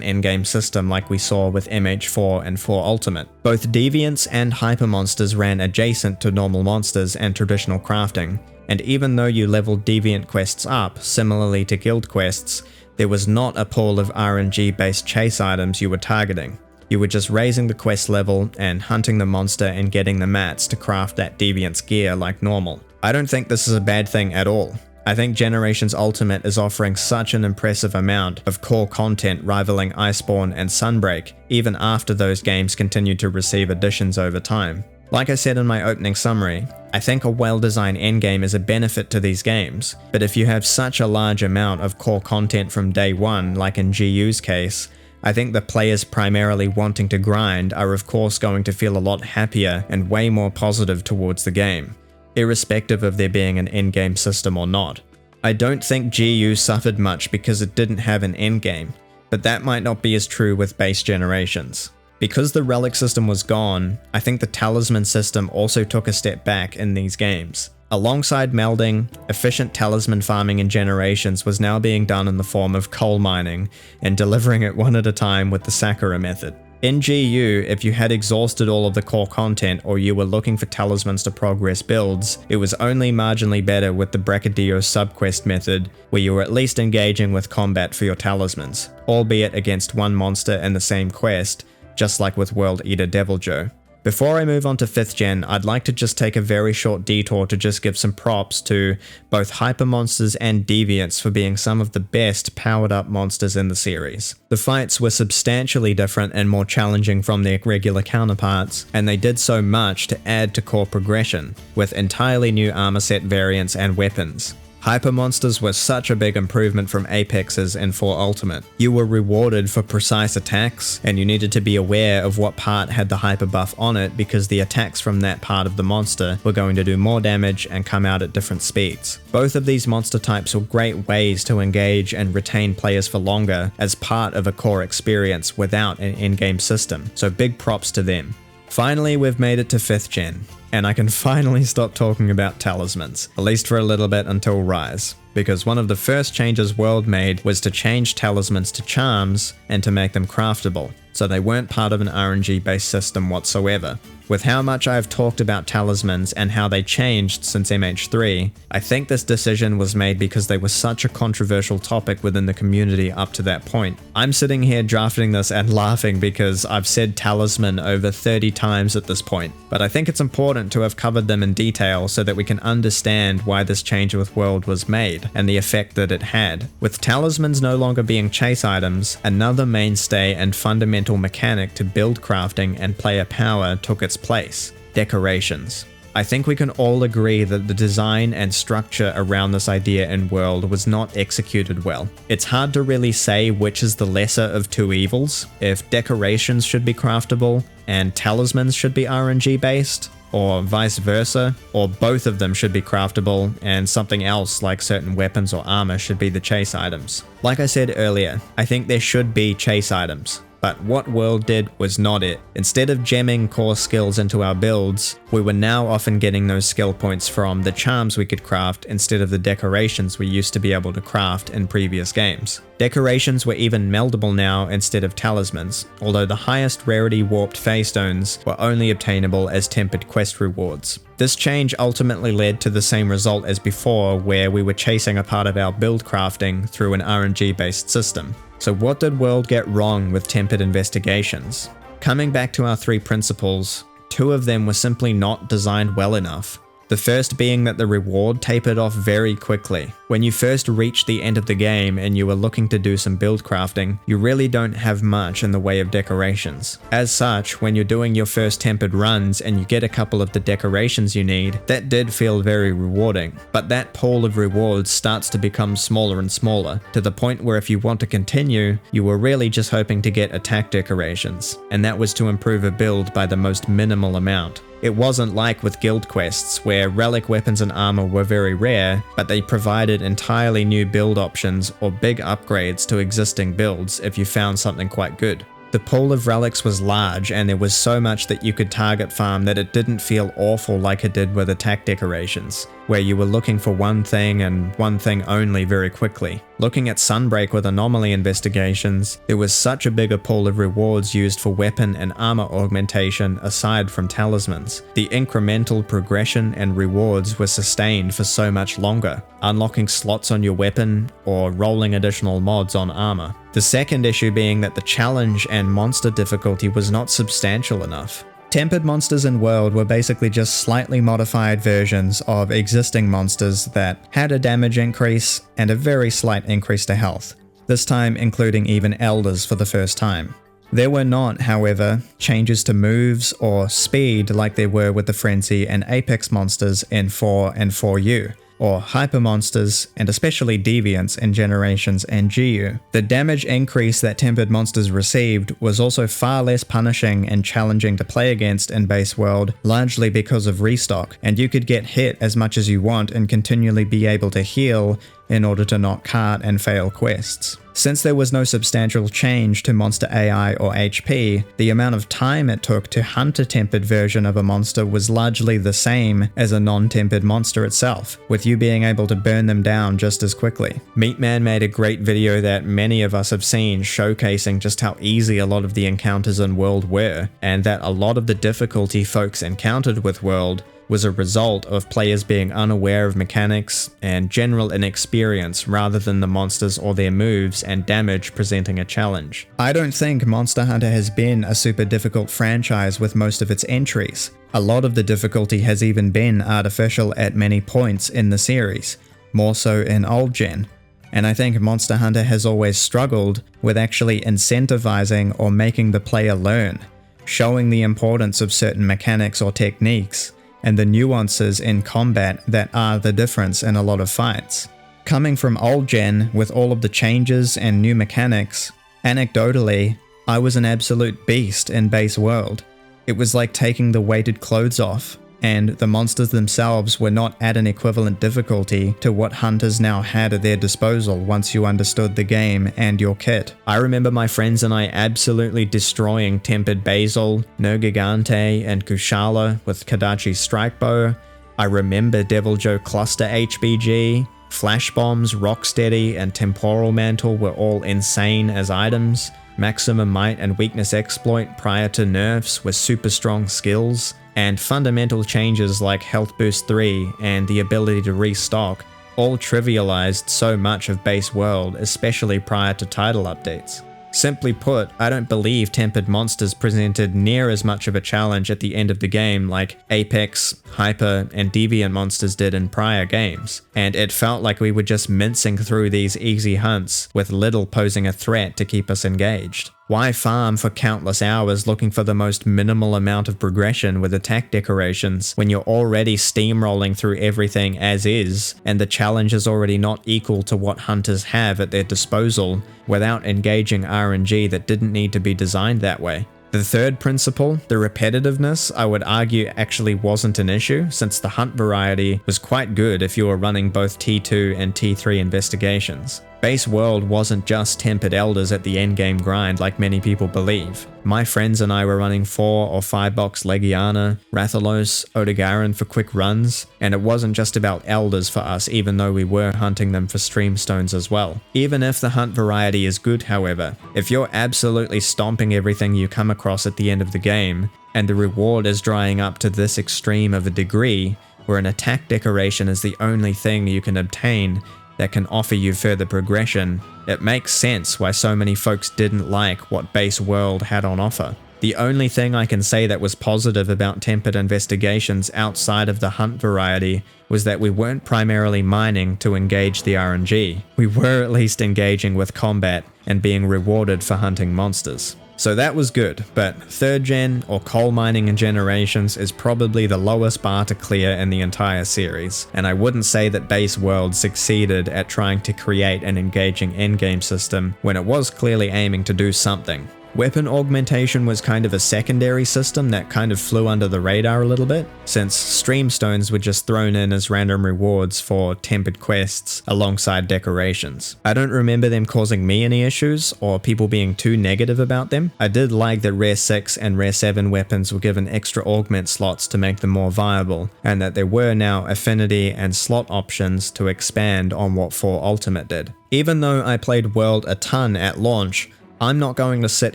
endgame system like we saw with MH4 and 4 Ultimate. Both Deviants and Hypermonsters ran adjacent to normal monsters and traditional crafting, and even though you leveled Deviant quests up, similarly to guild quests, there was not a pool of RNG based chase items you were targeting. You were just raising the quest level and hunting the monster and getting the mats to craft that Deviant's gear like normal. I don't think this is a bad thing at all. I think Generations Ultimate is offering such an impressive amount of core content rivaling Iceborne and Sunbreak, even after those games continued to receive additions over time. Like I said in my opening summary, I think a well-designed endgame is a benefit to these games, but if you have such a large amount of core content from day one, like in GU's case, I think the players primarily wanting to grind are of course going to feel a lot happier and way more positive towards the game, irrespective of there being an endgame system or not. I don't think GU suffered much because it didn't have an endgame, but that might not be as true with base Generations. Because the relic system was gone, I think the talisman system also took a step back in these games. Alongside melding, efficient talisman farming in Generations was now being done in the form of coal mining and delivering it one at a time with the Sakura method. In GU, if you had exhausted all of the core content or you were looking for talismans to progress builds, it was only marginally better with the Bracadillo subquest method, where you were at least engaging with combat for your talismans, albeit against one monster in the same quest, just like with World Eater Deviljho. Before I move on to 5th Gen, I'd like to just take a very short detour to just give some props to both Hypermonsters and Deviants for being some of the best powered up monsters in the series. The fights were substantially different and more challenging from their regular counterparts, and they did so much to add to core progression, with entirely new armor set variants and weapons. Hypermonsters were such a big improvement from Apexes in 4 Ultimate. You were rewarded for precise attacks, and you needed to be aware of what part had the hyper buff on it because the attacks from that part of the monster were going to do more damage and come out at different speeds. Both of these monster types were great ways to engage and retain players for longer as part of a core experience without an in-game system, so big props to them. Finally, we've made it to 5th Gen, and I can finally stop talking about talismans, at least for a little bit until Rise, because one of the first changes World made was to change talismans to charms and to make them craftable, so they weren't part of an RNG based system whatsoever. With how much I have talked about talismans and how they changed since MH3, I think this decision was made because they were such a controversial topic within the community up to that point. I'm sitting here drafting this and laughing because I've said talisman over 30 times at this point, but I think it's important to have covered them in detail so that we can understand why this change with World was made and the effect that it had. With talismans no longer being chase items, another mainstay and fundamental mechanic to build crafting and player power took its place: decorations. I think we can all agree that the design and structure around this idea in World was not executed well. It's hard to really say which is the lesser of two evils, if decorations should be craftable and talismans should be RNG based, or vice versa, or both of them should be craftable and something else like certain weapons or armor should be the chase items. Like I said earlier, I think there should be chase items. But what World did was not it. Instead of gemming core skills into our builds, we were now often getting those skill points from the charms we could craft instead of the decorations we used to be able to craft in previous games. Decorations were even meldable now instead of talismans, although the highest rarity warped phase stones were only obtainable as tempered quest rewards. This change ultimately led to the same result as before, where we were chasing a part of our build crafting through an RNG based system. So what did World get wrong with tempered investigations? Coming back to our 3 principles, 2 of them were simply not designed well enough. The first being that the reward tapered off very quickly. When you first reach the end of the game and you are looking to do some build crafting, you really don't have much in the way of decorations. As such, when you're doing your first tempered runs and you get a couple of the decorations you need, that did feel very rewarding. But that pool of rewards starts to become smaller and smaller, to the point where if you want to continue, you were really just hoping to get attack decorations, and that was to improve a build by the most minimal amount. It wasn't like with guild quests, where relic weapons and armor were very rare, but they provided entirely new build options or big upgrades to existing builds if you found something quite good. The pool of relics was large, and there was so much that you could target farm that it didn't feel awful like it did with attack decorations, where you were looking for one thing and one thing only very quickly. Looking at Sunbreak with anomaly investigations, there was such a bigger pool of rewards used for weapon and armor augmentation aside from talismans. The incremental progression and rewards were sustained for so much longer, unlocking slots on your weapon or rolling additional mods on armor. The second issue being that the challenge and monster difficulty was not substantial enough. Tempered monsters in World were basically just slightly modified versions of existing monsters that had a damage increase and a very slight increase to health, this time including even elders for the first time. There were not, however, changes to moves or speed like there were with the Frenzy and Apex monsters in 4 and 4U, or hyper monsters, and especially deviants in Generations and GU. The damage increase that tempered monsters received was also far less punishing and challenging to play against in base World, largely because of restock, and you could get hit as much as you want and continually be able to heal in order to not cart and fail quests. Since there was no substantial change to monster AI or HP, the amount of time it took to hunt a tempered version of a monster was largely the same as a non-tempered monster itself, with you being able to burn them down just as quickly. Meatman made a great video that many of us have seen showcasing just how easy a lot of the encounters in World were, and that a lot of the difficulty folks encountered with World was a result of players being unaware of mechanics and general inexperience rather than the monsters or their moves and damage presenting a challenge. I don't think Monster Hunter has been a super difficult franchise with most of its entries. A lot of the difficulty has even been artificial at many points in the series, more so in old gen. And I think Monster Hunter has always struggled with actually incentivizing or making the player learn, showing the importance of certain mechanics or techniques, and the nuances in combat that are the difference in a lot of fights. Coming from old gen with all of the changes and new mechanics, anecdotally, I was an absolute beast in base World. It was like taking the weighted clothes off, and the monsters themselves were not at an equivalent difficulty to what hunters now had at their disposal once you understood the game and your kit. I remember my friends and I absolutely destroying Tempered Basil, Nergigante, and Kushala with Kadachi's Strikebow. I remember Devil Joe Cluster HBG, Flash Bombs, Rocksteady, and Temporal Mantle were all insane as items. Maximum Might and Weakness Exploit prior to nerfs were super strong skills, and fundamental changes like Health Boost 3 and the ability to restock all trivialized so much of base World, especially prior to title updates. Simply put, I don't believe tempered monsters presented near as much of a challenge at the end of the game like Apex, Hyper, and Deviant monsters did in prior games, and it felt like we were just mincing through these easy hunts with little posing a threat to keep us engaged. Why farm for countless hours looking for the most minimal amount of progression with attack decorations when you're already steamrolling through everything as is, and the challenge is already not equal to what hunters have at their disposal without engaging RNG that didn't need to be designed that way? The third principle, the repetitiveness, I would argue actually wasn't an issue, since the hunt variety was quite good if you were running both T2 and T3 investigations. Base world wasn't just tempered elders at the endgame grind like many people believe. My friends and I were running 4 or 5 box Legiana, Rathalos, Odogaron for quick runs, and it wasn't just about elders for us even though we were hunting them for streamstones as well. Even if the hunt variety is good however, if you're absolutely stomping everything you come across at the end of the game, and the reward is drying up to this extreme of a degree, where an attack decoration is the only thing you can obtain that can offer you further progression, it makes sense why so many folks didn't like what base world had on offer. The only thing I can say that was positive about tempered investigations outside of the hunt variety was that we weren't primarily mining to engage the RNG. We were at least engaging with combat and being rewarded for hunting monsters. So that was good, but 3rd gen or coal mining in Generations is probably the lowest bar to clear in the entire series, and I wouldn't say that base world succeeded at trying to create an engaging endgame system when it was clearly aiming to do something. Weapon augmentation was kind of a secondary system that kind of flew under the radar a little bit, since streamstones were just thrown in as random rewards for tempered quests alongside decorations. I don't remember them causing me any issues or people being too negative about them. I did like that Rare 6 and Rare 7 weapons were given extra augment slots to make them more viable, and that there were now affinity and slot options to expand on what 4 Ultimate did. Even though I played World a ton at launch, I'm not going to sit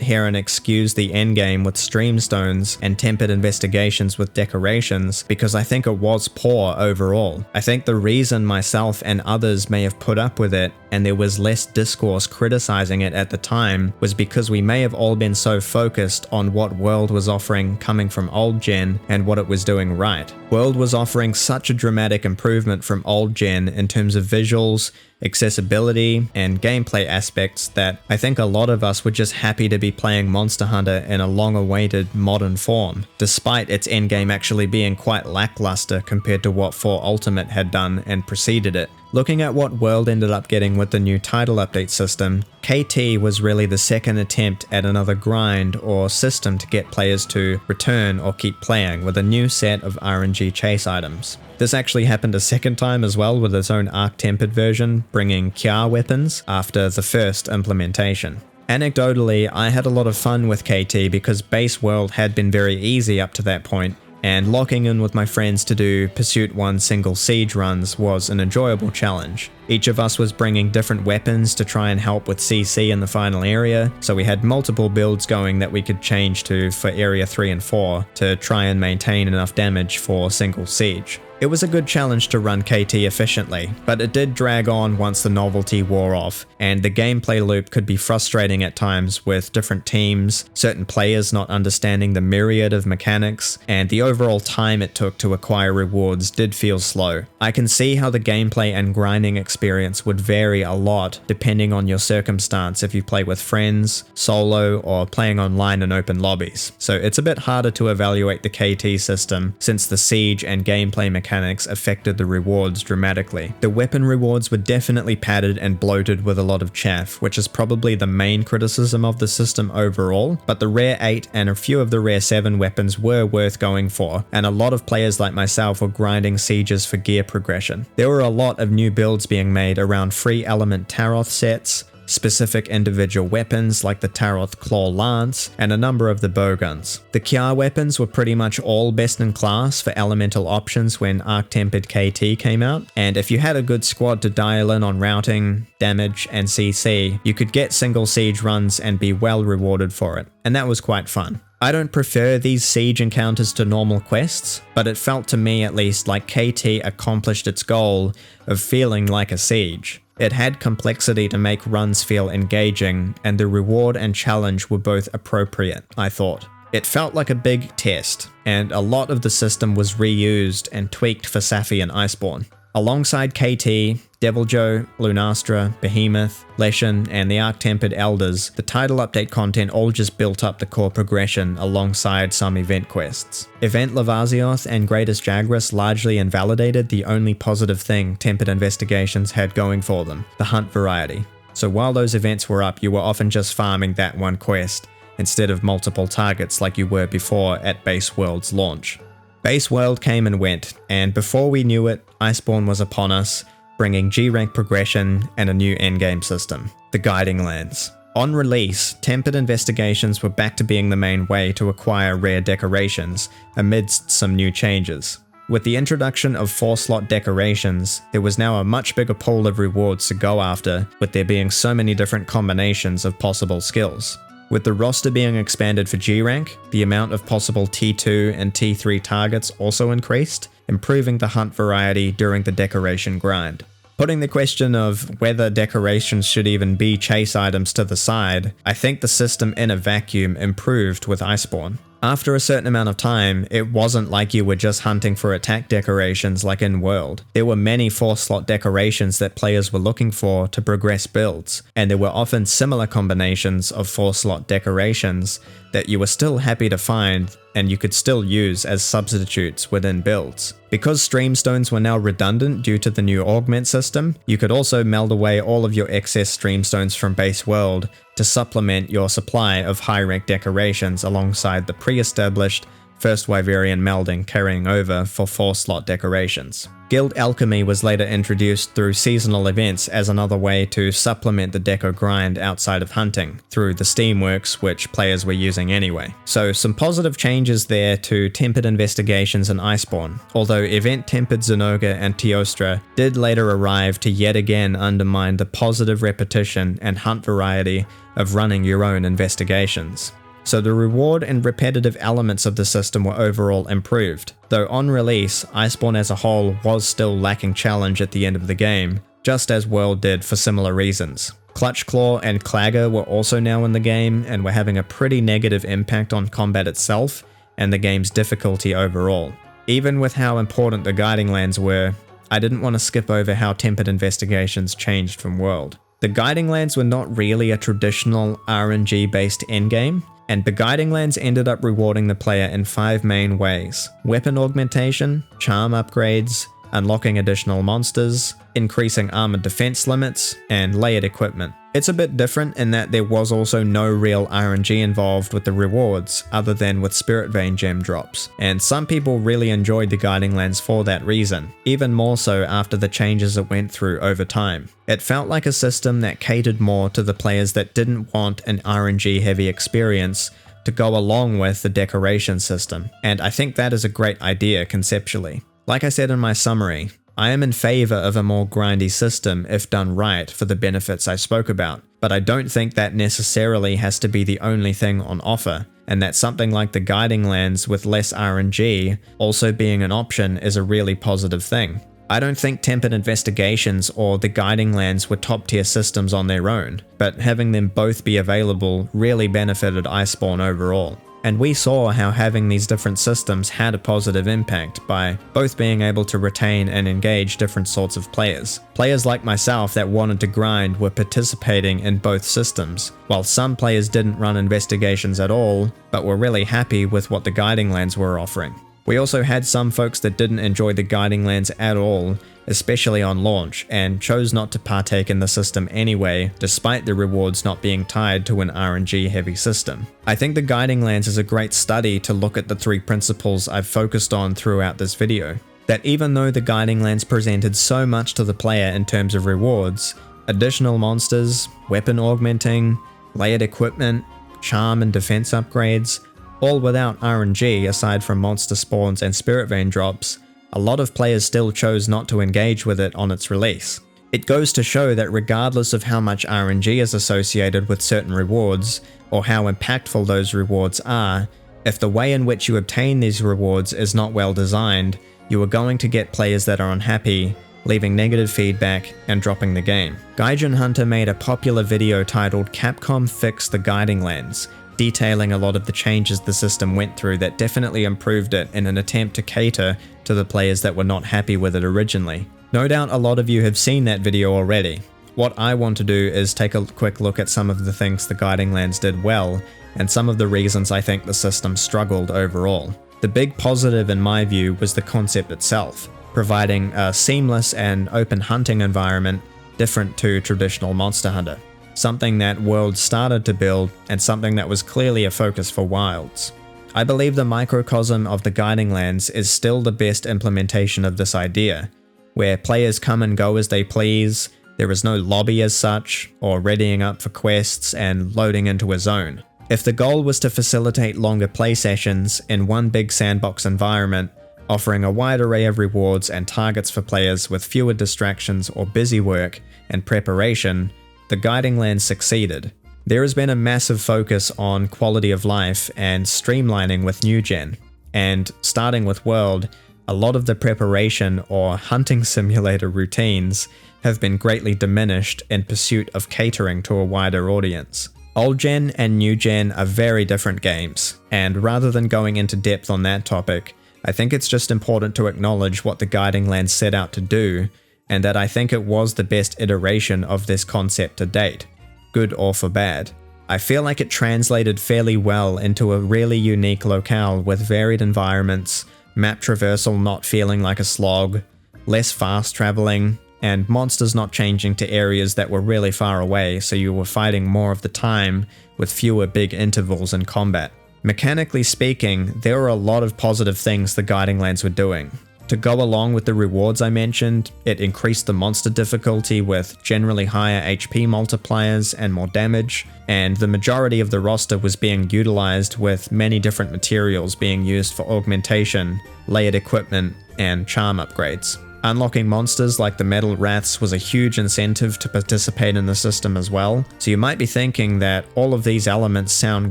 here and excuse the endgame with streamstones and tempered investigations with decorations because I think it was poor overall. I think the reason myself and others may have put up with it and there was less discourse criticizing it at the time was because we may have all been so focused on what World was offering coming from old gen and what it was doing right. World was offering such a dramatic improvement from old gen in terms of visuals, accessibility, and gameplay aspects that I think a lot of us were just happy to be playing Monster Hunter in a long-awaited modern form, despite its endgame actually being quite lackluster compared to what 4 Ultimate had done and preceded it. Looking at what World ended up getting with the new title update system, KT was really the second attempt at another grind or system to get players to return or keep playing with a new set of RNG chase items. This actually happened a second time as well with its own arc-tempered version, bringing Kya weapons after the first implementation. Anecdotally, I had a lot of fun with KT because base world had been very easy up to that point, and locking in with my friends to do Pursuit 1 single siege runs was an enjoyable challenge. Each of us was bringing different weapons to try and help with CC in the final area, so we had multiple builds going that we could change to for area 3 and 4 to try and maintain enough damage for single siege. It was a good challenge to run KT efficiently, but it did drag on once the novelty wore off, and the gameplay loop could be frustrating at times with different teams, certain players not understanding the myriad of mechanics, and the overall time it took to acquire rewards did feel slow. I can see how the gameplay and grinding experience would vary a lot depending on your circumstance if you play with friends, solo, or playing online in open lobbies, so it's a bit harder to evaluate the KT system since the siege and gameplay mechanics affected the rewards dramatically. The weapon rewards were definitely padded and bloated with a lot of chaff, which is probably the main criticism of the system overall, but the Rare 8 and a few of the Rare 7 weapons were worth going for, and a lot of players like myself were grinding sieges for gear progression. There were a lot of new builds being made around free element Taroth sets, specific individual weapons like the Taroth Claw Lance, and a number of the bowguns. The Kya weapons were pretty much all best in class for elemental options when Arc-Tempered KT came out, and if you had a good squad to dial in on routing, damage, and CC, you could get single siege runs and be well rewarded for it, and that was quite fun. I don't prefer these siege encounters to normal quests, but it felt to me at least like KT accomplished its goal of feeling like a siege. It had complexity to make runs feel engaging, and the reward and challenge were both appropriate, I thought. It felt like a big test, and a lot of the system was reused and tweaked for Safi and Iceborne. Alongside KT, Deviljho, Lunastra, Behemoth, Leshen, and the Arc-Tempered Elders, the title update content all just built up the core progression alongside some event quests. Event Lavazioth and Greatest Jagras largely invalidated the only positive thing Tempered Investigations had going for them, the hunt variety. So while those events were up, you were often just farming that one quest, instead of multiple targets like you were before at Base World's launch. Base World came and went, and before we knew it, Iceborne was upon us, bringing G-rank progression and a new endgame system, the Guiding Lands. On release, tempered investigations were back to being the main way to acquire rare decorations, amidst some new changes. With the introduction of 4-slot decorations, there was now a much bigger pool of rewards to go after, with there being so many different combinations of possible skills. With the roster being expanded for G-rank, the amount of possible T2 and T3 targets also increased, improving the hunt variety during the decoration grind. Putting the question of whether decorations should even be chase items to the side, I think the system in a vacuum improved with Iceborne. After a certain amount of time, it wasn't like you were just hunting for attack decorations like in World. There were many 4-slot decorations that players were looking for to progress builds, and there were often similar combinations of 4-slot decorations that you were still happy to find and you could still use as substitutes within builds. Because streamstones were now redundant due to the new augment system, you could also meld away all of your excess streamstones from Base World to supplement your supply of high-rank decorations alongside the pre-established First Wyverian melding carrying over for 4-slot decorations. Guild Alchemy was later introduced through seasonal events as another way to supplement the deco grind outside of hunting, through the Steamworks which players were using anyway. So some positive changes there to tempered investigations in Iceborne, although event-tempered Zinogre and Teostra did later arrive to yet again undermine the positive repetition and hunt variety of running your own investigations. So the reward and repetitive elements of the system were overall improved, though on release, Iceborne as a whole was still lacking challenge at the end of the game, just as World did for similar reasons. Clutchclaw and Clagger were also now in the game and were having a pretty negative impact on combat itself and the game's difficulty overall. Even with how important the Guiding Lands were, I didn't want to skip over how tempered investigations changed from World. The Guiding Lands were not really a traditional RNG based endgame, and the Guiding Lands ended up rewarding the player in 5 main ways: weapon augmentation, charm upgrades, unlocking additional monsters, increasing armor defense limits, and layered equipment. It's a bit different in that there was also no real RNG involved with the rewards other than with Spirit Vein gem drops, and some people really enjoyed the Guiding Lands for that reason, even more so after the changes it went through over time. It felt like a system that catered more to the players that didn't want an RNG heavy experience to go along with the decoration system, and I think that is a great idea conceptually. Like I said in my summary, I am in favor of a more grindy system if done right for the benefits I spoke about, but I don't think that necessarily has to be the only thing on offer, and that something like the Guiding Lands with less RNG also being an option is a really positive thing. I don't think tempered investigations or the Guiding Lands were top tier systems on their own, but having them both be available really benefited Iceborne overall. And we saw how having these different systems had a positive impact by both being able to retain and engage different sorts of players. Players like myself that wanted to grind were participating in both systems, while some players didn't run investigations at all, but were really happy with what the Guiding Lands were offering. We also had some folks that didn't enjoy the Guiding Lands at all, especially on launch, and chose not to partake in the system anyway, despite the rewards not being tied to an RNG heavy system. I think the Guiding Lands is a great study to look at the 3 principles I've focused on throughout this video. That even though the Guiding Lands presented so much to the player in terms of rewards, additional monsters, weapon augmenting, layered equipment, charm and defense upgrades, all without RNG aside from monster spawns and Spirit Vein drops, a lot of players still chose not to engage with it on its release. It goes to show that regardless of how much RNG is associated with certain rewards, or how impactful those rewards are, if the way in which you obtain these rewards is not well designed, you are going to get players that are unhappy, leaving negative feedback and dropping the game. Gaijin Hunter made a popular video titled "Capcom Fix the Guiding Lands," detailing a lot of the changes the system went through that definitely improved it in an attempt to cater to the players that were not happy with it originally. No doubt a lot of you have seen that video already. What I want to do is take a quick look at some of the things the Guiding Lands did well, and some of the reasons I think the system struggled overall. The big positive in my view was the concept itself, providing a seamless and open hunting environment different to traditional Monster Hunter. something that Worlds started to build, and something that was clearly a focus for Wilds. I believe the microcosm of the Guiding Lands is still the best implementation of this idea, where players come and go as they please, there is no lobby as such, or readying up for quests and loading into a zone. If the goal was to facilitate longer play sessions in one big sandbox environment, offering a wide array of rewards and targets for players with fewer distractions or busy work and preparation, the Guiding Lands succeeded. There has been a massive focus on quality of life and streamlining with new gen, and starting with World, a lot of the preparation or hunting simulator routines have been greatly diminished in pursuit of catering to a wider audience. Old gen and new gen are very different games, and rather than going into depth on that topic, I think it's just important to acknowledge what the Guiding Lands set out to do, and that I think it was the best iteration of this concept to date, good or for bad. I feel like it translated fairly well into a really unique locale with varied environments, map traversal not feeling like a slog, less fast traveling, and monsters not changing to areas that were really far away, so you were fighting more of the time with fewer big intervals in combat. Mechanically speaking, there were a lot of positive things the Guiding Lands were doing. To go along with the rewards I mentioned, it increased the monster difficulty with generally higher HP multipliers and more damage, and the majority of the roster was being utilized with many different materials being used for augmentation, layered equipment, and charm upgrades. Unlocking monsters like the Metal Wraths was a huge incentive to participate in the system as well, so you might be thinking that all of these elements sound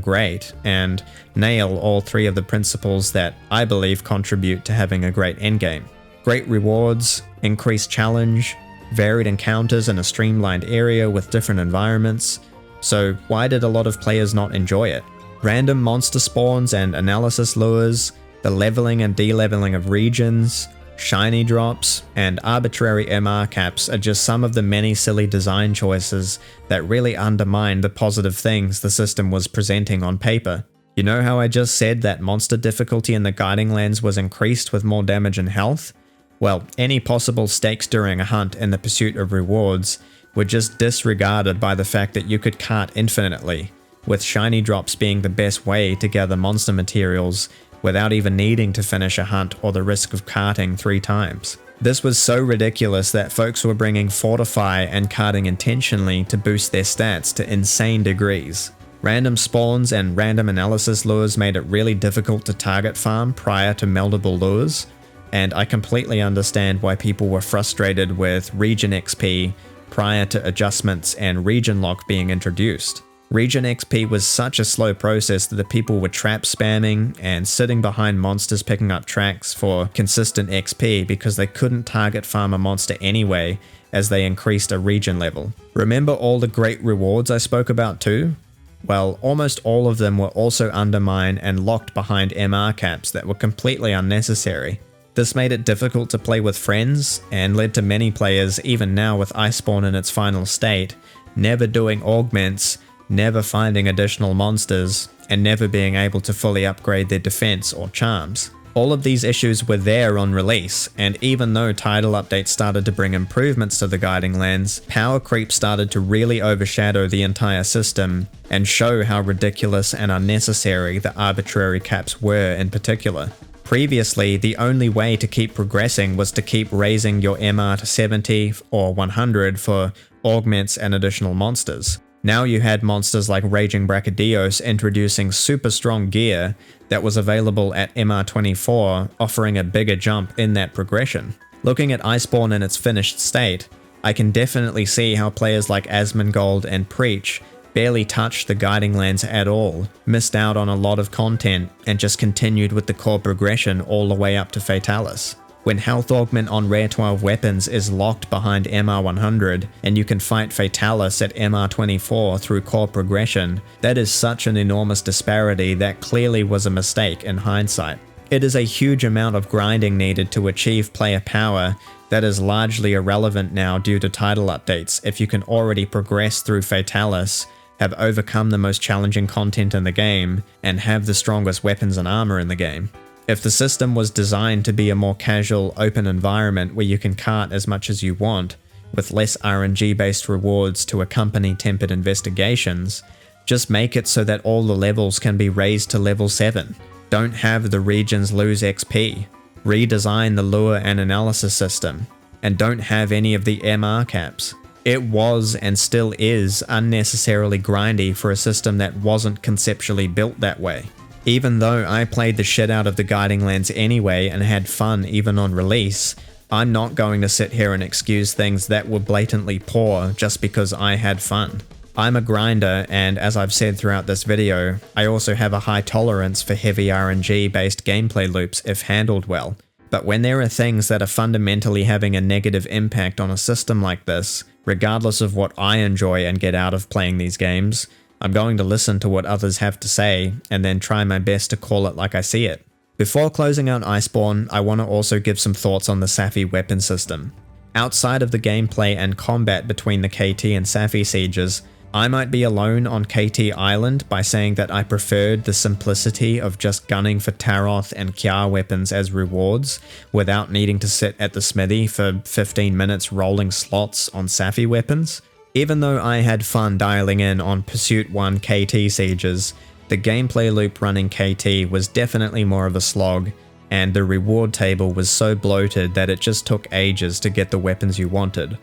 great and nail all three of the principles that I believe contribute to having a great endgame. Great rewards, increased challenge, varied encounters in a streamlined area with different environments, so why did a lot of players not enjoy it? Random monster spawns and analysis lures, the leveling and de-leveling of regions, shiny drops, and arbitrary MR caps are just some of the many silly design choices that really undermine the positive things the system was presenting on paper. You know how I just said that monster difficulty in the Guiding Lands was increased with more damage and health? Well, any possible stakes during a hunt in the pursuit of rewards were just disregarded by the fact that you could cart infinitely, with shiny drops being the best way to gather monster materials without even needing to finish a hunt or the risk of carting 3 times. This was so ridiculous that folks were bringing Fortify and carting intentionally to boost their stats to insane degrees. Random spawns and random analysis lures made it really difficult to target farm prior to meldable lures, and I completely understand why people were frustrated with region XP prior to adjustments and region lock being introduced. Region XP was such a slow process that the people were trap spamming and sitting behind monsters picking up tracks for consistent XP because they couldn't target farm a monster anyway as they increased a region level. Remember all the great rewards I spoke about too? Well, almost all of them were also undermined and locked behind MR caps that were completely unnecessary. This made it difficult to play with friends and led to many players, even now with Iceborne in its final state, never doing augments, never finding additional monsters, and never being able to fully upgrade their defense or charms. All of these issues were there on release, and even though title updates started to bring improvements to the Guiding Lands, power creep started to really overshadow the entire system and show how ridiculous and unnecessary the arbitrary caps were in particular. Previously, the only way to keep progressing was to keep raising your MR to 70 or 100 for augments and additional monsters. Now you had monsters like Raging Brachydios introducing super strong gear that was available at MR24, offering a bigger jump in that progression. Looking at Iceborne in its finished state, I can definitely see how players like Asmongold and Preach barely touched the Guiding Lands at all, missed out on a lot of content, and just continued with the core progression all the way up to Fatalis. When health augment on rare 12 weapons is locked behind MR100 and you can fight Fatalis at MR24 through core progression, that is such an enormous disparity that clearly was a mistake in hindsight. It is a huge amount of grinding needed to achieve player power that is largely irrelevant now due to title updates if you can already progress through Fatalis, have overcome the most challenging content in the game, and have the strongest weapons and armor in the game. If the system was designed to be a more casual, open environment where you can cart as much as you want, with less RNG based rewards to accompany tempered investigations. Just make it so that all the levels can be raised to level 7. Don't have the regions lose XP. Redesign the lure and analysis system. And don't have any of the MR caps. It was and still is unnecessarily grindy for a system that wasn't conceptually built that way. Even though I played the shit out of the Guiding Lands anyway and had fun even on release, I'm not going to sit here and excuse things that were blatantly poor just because I had fun. I'm a grinder, and as I've said throughout this video, I also have a high tolerance for heavy RNG based gameplay loops if handled well. But when there are things that are fundamentally having a negative impact on a system like this, regardless of what I enjoy and get out of playing these games, I'm going to listen to what others have to say and then try my best to call it like I see it. Before closing out Iceborne, I want to also give some thoughts on the Safi weapon system. Outside of the gameplay and combat between the KT and Safi sieges, I might be alone on KT Island by saying that I preferred the simplicity of just gunning for Taroth and Kjar weapons as rewards without needing to sit at the smithy for 15 minutes rolling slots on Safi weapons. Even though I had fun dialing in on Pursuit 1 KT sieges, the gameplay loop running KT was definitely more of a slog, and the reward table was so bloated that it just took ages to get the weapons you wanted.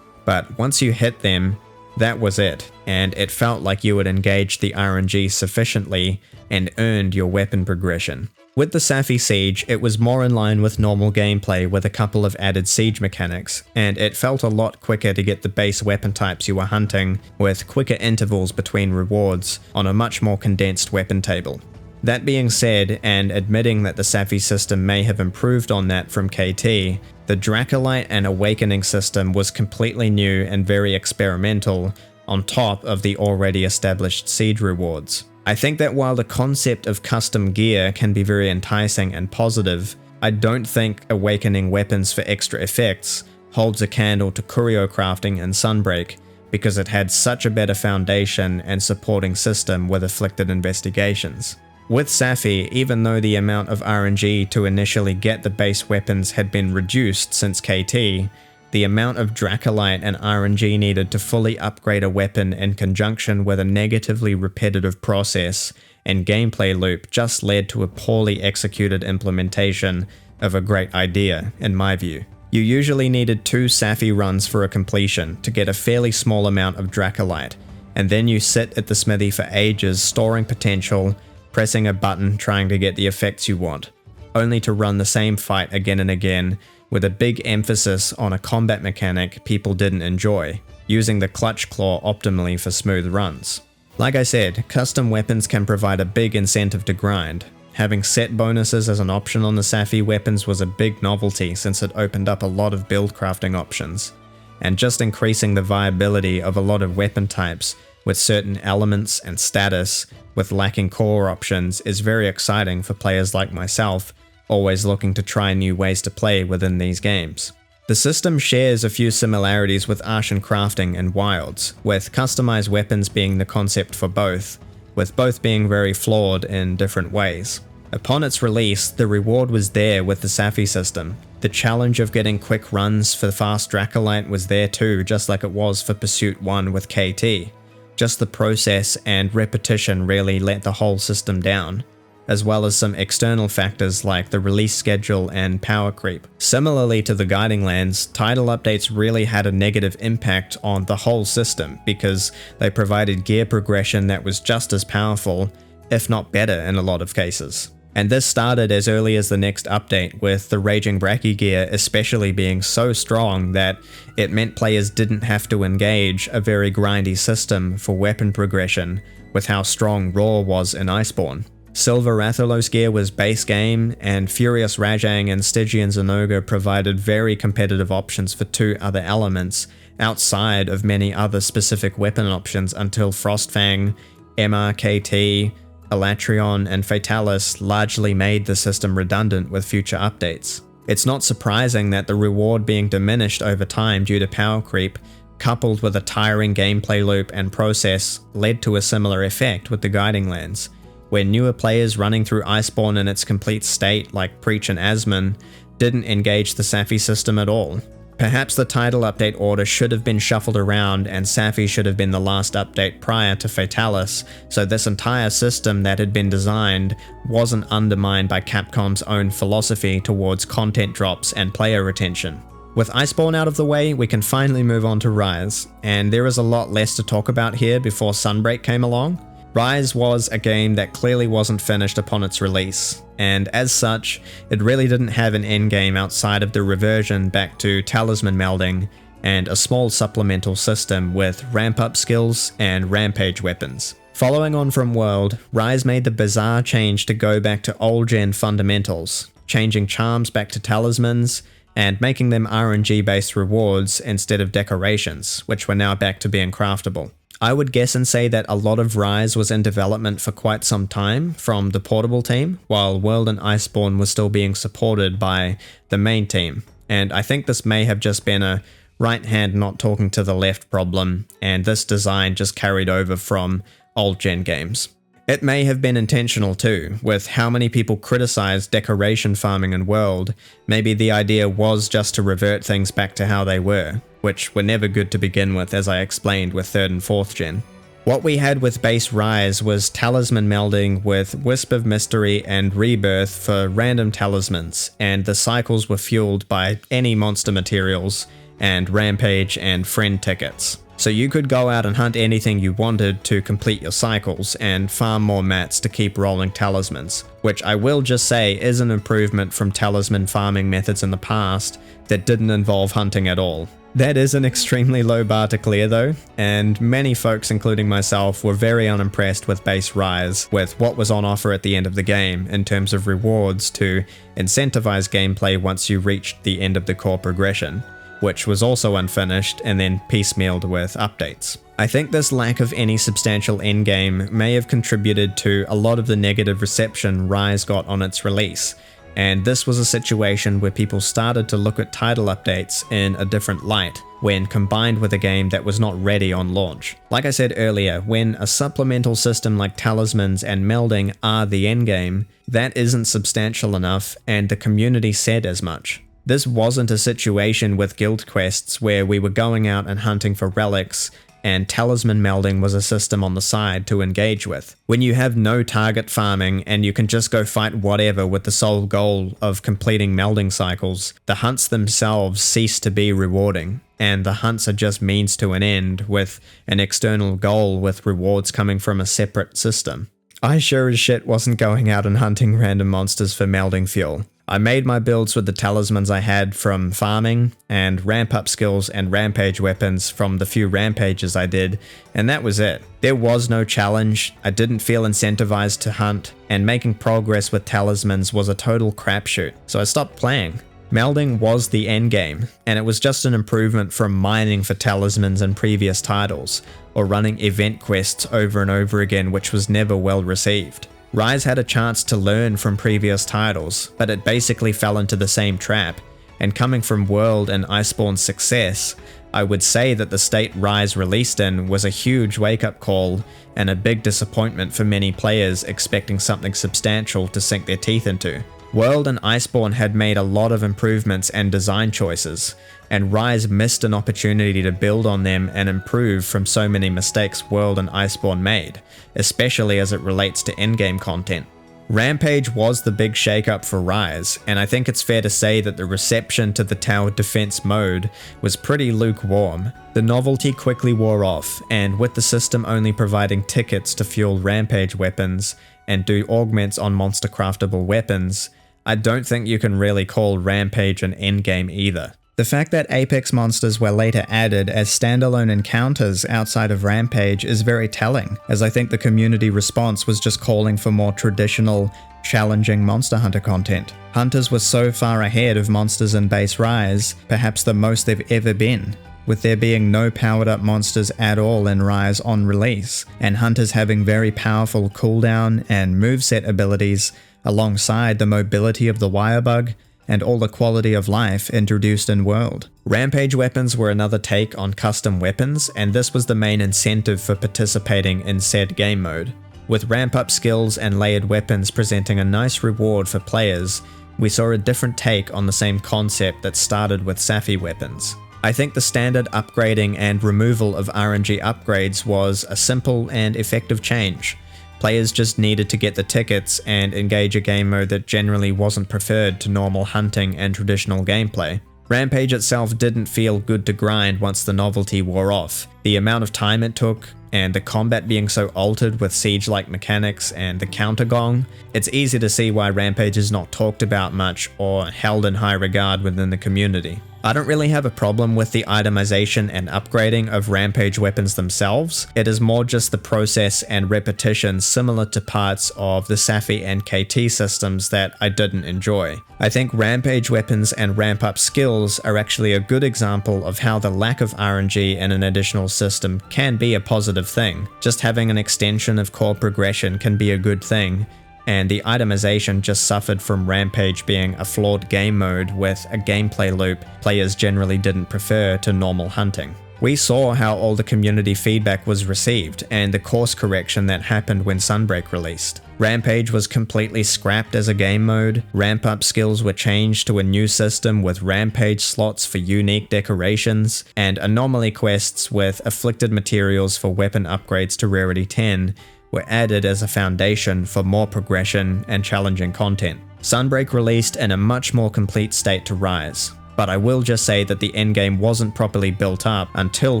But once you hit them, that was it, and it felt like you had engaged the RNG sufficiently and earned your weapon progression. With the Safi siege, it was more in line with normal gameplay with a couple of added siege mechanics, and it felt a lot quicker to get the base weapon types you were hunting, with quicker intervals between rewards on a much more condensed weapon table. That being said, and admitting that the Safi system may have improved on that from KT, the Dracolite and Awakening system was completely new and very experimental on top of the already established siege rewards. I think that while the concept of custom gear can be very enticing and positive, I don't think Awakening weapons for extra effects holds a candle to Curio crafting and Sunbreak, because it had such a better foundation and supporting system with afflicted investigations. With Safi, even though the amount of RNG to initially get the base weapons had been reduced since KT, the amount of Dracolite and RNG needed to fully upgrade a weapon in conjunction with a negatively repetitive process and gameplay loop just led to a poorly executed implementation of a great idea, in my view. You usually needed 2 Safi runs for a completion to get a fairly small amount of Dracolite, and then you sit at the smithy for ages storing potential, pressing a button trying to get the effects you want, only to run the same fight again and again, with a big emphasis on a combat mechanic people didn't enjoy, using the clutch claw optimally for smooth runs. Like I said, custom weapons can provide a big incentive to grind. Having set bonuses as an option on the Safi weapons was a big novelty since it opened up a lot of build crafting options, and just increasing the viability of a lot of weapon types with certain elements and status with lacking core options is very exciting for players like myself, always looking to try new ways to play within these games. The system shares a few similarities with Ashen crafting and Wilds, with customized weapons being the concept for both, with both being very flawed in different ways. Upon its release, the reward was there with the Safi system. The challenge of getting quick runs for fast Dracolite was there too, just like it was for Pursuit 1 with KT. Just the process and repetition really let the whole system down, as well as some external factors like the release schedule and power creep. Similarly to the Guiding Lands, title updates really had a negative impact on the whole system because they provided gear progression that was just as powerful, if not better in a lot of cases. And this started as early as the next update, with the Raging Bracky gear especially being so strong that it meant players didn't have to engage a very grindy system for weapon progression with how strong Raw was in Iceborne. Silver Rathalos gear was base game, and Furious Rajang and Stygian Zenoga provided very competitive options for 2 other elements outside of many other specific weapon options until Frostfang, MRKT, Elatrion, and Fatalis largely made the system redundant with future updates. It's not surprising that the reward being diminished over time due to power creep, coupled with a tiring gameplay loop and process, led to a similar effect with the Guiding Lands, where newer players running through Iceborne in its complete state like Preach and Asmon didn't engage the Safi system at all. Perhaps the title update order should have been shuffled around and Safi should have been the last update prior to Fatalis, so this entire system that had been designed wasn't undermined by Capcom's own philosophy towards content drops and player retention. With Iceborne out of the way, we can finally move on to Rise, and there is a lot less to talk about here before Sunbreak came along. Rise was a game that clearly wasn't finished upon its release, and as such, it really didn't have an endgame outside of the reversion back to talisman melding and a small supplemental system with ramp-up skills and rampage weapons. Following on from World, Rise made the bizarre change to go back to old-gen fundamentals, changing charms back to talismans, and making them RNG-based rewards instead of decorations, which were now back to being craftable. I would guess and say that a lot of Rise was in development for quite some time from the portable team, while World and Iceborne was still being supported by the main team. And I think this may have just been a right hand not talking to the left problem, and this design just carried over from old gen games. It may have been intentional too, with how many people criticized decoration farming in World. Maybe the idea was just to revert things back to how they were, which were never good to begin with, as I explained with 3rd and 4th gen. What we had with base Rise was talisman melding with Wisp of Mystery and Rebirth for random talismans, and the cycles were fueled by any monster materials and rampage and friend tickets. So you could go out and hunt anything you wanted to complete your cycles and farm more mats to keep rolling talismans, which I will just say is an improvement from talisman farming methods in the past that didn't involve hunting at all. That is an extremely low bar to clear though, and many folks including myself were very unimpressed with base Rise with what was on offer at the end of the game in terms of rewards to incentivize gameplay once you reached the end of the core progression, which was also unfinished and then piecemealed with updates. I think this lack of any substantial endgame may have contributed to a lot of the negative reception Rise got on its release, and this was a situation where people started to look at title updates in a different light when combined with a game that was not ready on launch. Like I said earlier, when a supplemental system like talismans and melding are the endgame, that isn't substantial enough, and the community said as much. This wasn't a situation with guild quests where we were going out and hunting for relics and talisman melding was a system on the side to engage with. When you have no target farming and you can just go fight whatever with the sole goal of completing melding cycles, the hunts themselves cease to be rewarding, and the hunts are just means to an end with an external goal with rewards coming from a separate system. I sure as shit wasn't going out and hunting random monsters for melding fuel. I made my builds with the talismans I had from farming, and ramp-up skills and rampage weapons from the few rampages I did, and that was it. There was no challenge, I didn't feel incentivized to hunt, and making progress with talismans was a total crapshoot, so I stopped playing. Melding was the endgame, and it was just an improvement from mining for talismans in previous titles, or running event quests over and over again, which was never well received. Rise had a chance to learn from previous titles, but it basically fell into the same trap, and coming from World and Iceborne's success, I would say that the state Rise released in was a huge wake-up call and a big disappointment for many players expecting something substantial to sink their teeth into. World and Iceborne had made a lot of improvements and design choices, and Rise missed an opportunity to build on them and improve from so many mistakes World and Iceborne made, especially as it relates to endgame content. Rampage was the big shakeup for Rise, and I think it's fair to say that the reception to the tower defense mode was pretty lukewarm. The novelty quickly wore off, and with the system only providing tickets to fuel rampage weapons and do augments on monster craftable weapons, I don't think you can really call Rampage an endgame either. The fact that Apex monsters were later added as standalone encounters outside of Rampage is very telling, as I think the community response was just calling for more traditional, challenging Monster Hunter content. Hunters were so far ahead of monsters in base Rise, perhaps the most they've ever been, with there being no powered up monsters at all in Rise on release, and hunters having very powerful cooldown and moveset abilities alongside the mobility of the wire bug and all the quality of life introduced in World. Rampage weapons were another take on custom weapons, and this was the main incentive for participating in said game mode, with ramp up skills and layered weapons presenting a nice reward for players We saw a different take on the same concept that started with Safi weapons. I think the standard upgrading and removal of RNG upgrades was a simple and effective change. Players just needed to get the tickets and engage a game mode that generally wasn't preferred to normal hunting and traditional gameplay. Rampage itself didn't feel good to grind once the novelty wore off. The amount of time it took, and the combat being so altered with siege-like mechanics and the counter gong, it's easy to see why Rampage is not talked about much or held in high regard within the community. I don't really have a problem with the itemization and upgrading of Rampage weapons themselves. It is more just the process and repetition similar to parts of the Safi and KT systems that I didn't enjoy. I think Rampage weapons and ramp up skills are actually a good example of how the lack of RNG in an additional system can be a positive thing. Just having an extension of core progression can be a good thing, and the itemization just suffered from Rampage being a flawed game mode with a gameplay loop players generally didn't prefer to normal hunting. We saw how all the community feedback was received and the course correction that happened when Sunbreak released. Rampage was completely scrapped as a game mode, ramp up skills were changed to a new system with Rampage slots for unique decorations, and anomaly quests with afflicted materials for weapon upgrades to rarity 10 were added as a foundation for more progression and challenging content. Sunbreak released in a much more complete state to Rise, but I will just say that the endgame wasn't properly built up until